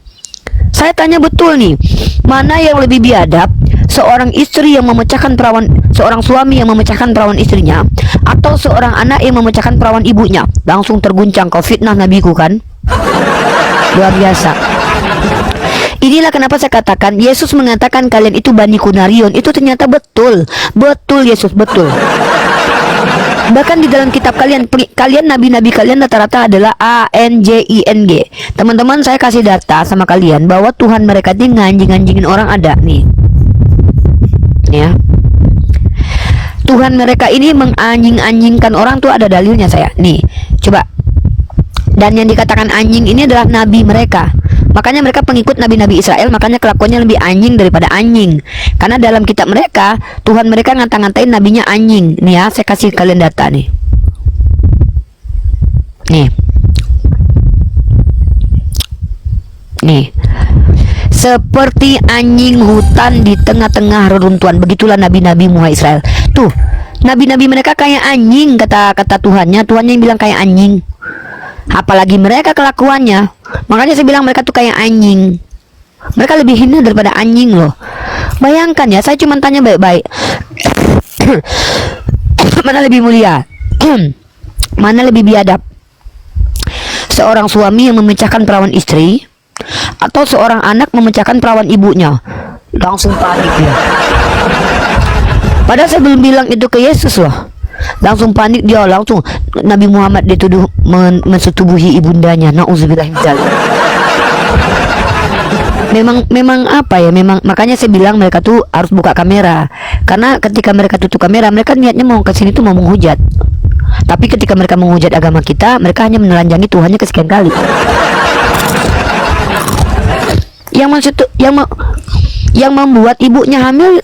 S1: Saya tanya betul nih, mana yang lebih biadab? Seorang istri yang memecahkan perawan, seorang suami yang memecahkan perawan istrinya, atau seorang anak yang memecahkan perawan ibunya? Langsung terguncang, kau fitnah nabiku kan? Luar biasa. Inilah kenapa saya katakan Yesus mengatakan kalian itu Bani Kunarion. Itu ternyata betul. Betul Yesus, betul. Bahkan di dalam kitab kalian nabi-nabi kalian rata-rata adalah ANJING. Teman-teman, saya kasih data sama kalian bahwa Tuhan mereka ini nganjing-nganjingin orang ada nih. Ya. Tuhan mereka ini menganjing-anjingkan orang tuh ada dalilnya saya. Nih, coba. Dan yang dikatakan anjing ini adalah nabi mereka. Makanya mereka pengikut nabi-nabi Israel, makanya kelakuannya lebih anjing daripada anjing. Karena dalam kitab mereka, Tuhan mereka ngata-ngatain nabinya anjing. Nih ya, saya kasih kalian data nih. Nih. Seperti anjing hutan di tengah-tengah reruntuhan, begitulah nabi-nabi Muhammad Israel. Tuh, nabi-nabi mereka kayak anjing, kata Tuhannya yang bilang kayak anjing. Apalagi mereka kelakuannya. Makanya saya bilang mereka tuh kayak anjing. Mereka lebih hina daripada anjing loh. Bayangkan ya, saya cuma tanya baik-baik. Mana lebih mulia? Mana lebih biadab? Seorang suami yang memecahkan perawan istri, atau seorang anak memecahkan perawan ibunya? Langsung panik dia. Padahal saya belum bilang itu ke Yesus loh. Langsung panik dia, langsung Nabi Muhammad dituduh mensetubuhi ibundanya. Nauzubillah min dzalik. Memang apa ya? Memang makanya saya bilang mereka tuh harus buka kamera. Karena ketika mereka tutup kamera, mereka niatnya mau ke sini tuh mau menghujat. Tapi ketika mereka menghujat agama kita, mereka hanya menelanjangi Tuhannya kesekian kali. Yang membuat ibunya hamil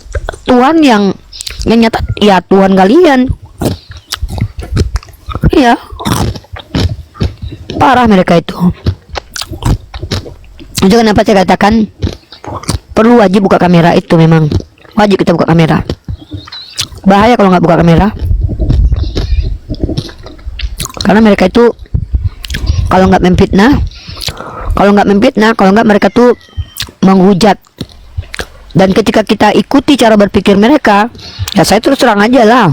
S1: Tuhan yang nyata, ya Tuhan kalian. Iya, parah mereka itu. Itu kenapa saya katakan perlu wajib buka kamera. Itu memang wajib kita buka kamera. Bahaya kalau nggak buka kamera, karena mereka itu kalau nggak memfitnah, kalau nggak mereka tuh menghujat. Dan ketika kita ikuti cara berpikir mereka, ya saya terus terang aja lah.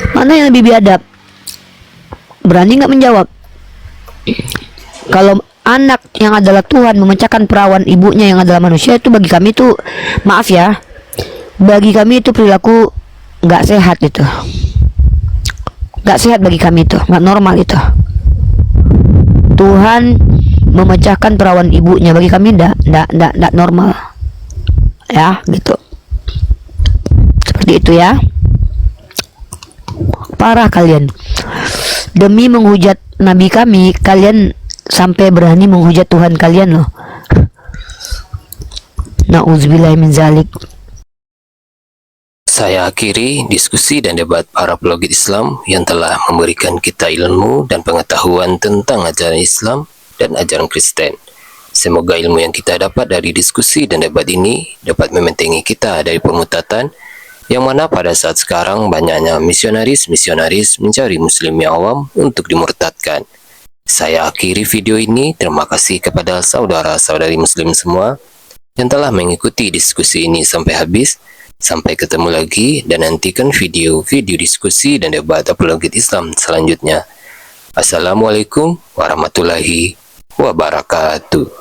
S1: Mana yang lebih biadab? Berani nggak menjawab? Kalau anak yang adalah Tuhan memecahkan perawan ibunya yang adalah manusia, itu bagi kami itu, maaf ya, bagi kami itu perilaku nggak sehat itu. Nggak sehat bagi kami itu, nggak normal itu. Tuhan memecahkan perawan ibunya, bagi kami nggak normal. Ya, gitu. Seperti itu ya. Parah kalian. Demi menghujat nabi kami, kalian sampai berani menghujat Tuhan kalian loh. Nauzubillah min dzalik.
S4: Saya akhiri diskusi dan debat para pelogit Islam yang telah memberikan kita ilmu dan pengetahuan tentang ajaran Islam dan ajaran Kristen. Semoga ilmu yang kita dapat dari diskusi dan debat ini dapat membentengi kita dari pemutatan, yang mana pada saat sekarang banyaknya misionaris mencari muslim yang awam untuk dimurtadkan. Saya akhiri video ini. Terima kasih kepada saudara-saudari muslim semua yang telah mengikuti diskusi ini sampai habis. Sampai ketemu lagi dan nantikan video-video diskusi dan debat apologet Islam selanjutnya. Assalamualaikum warahmatullahi wabarakatuh.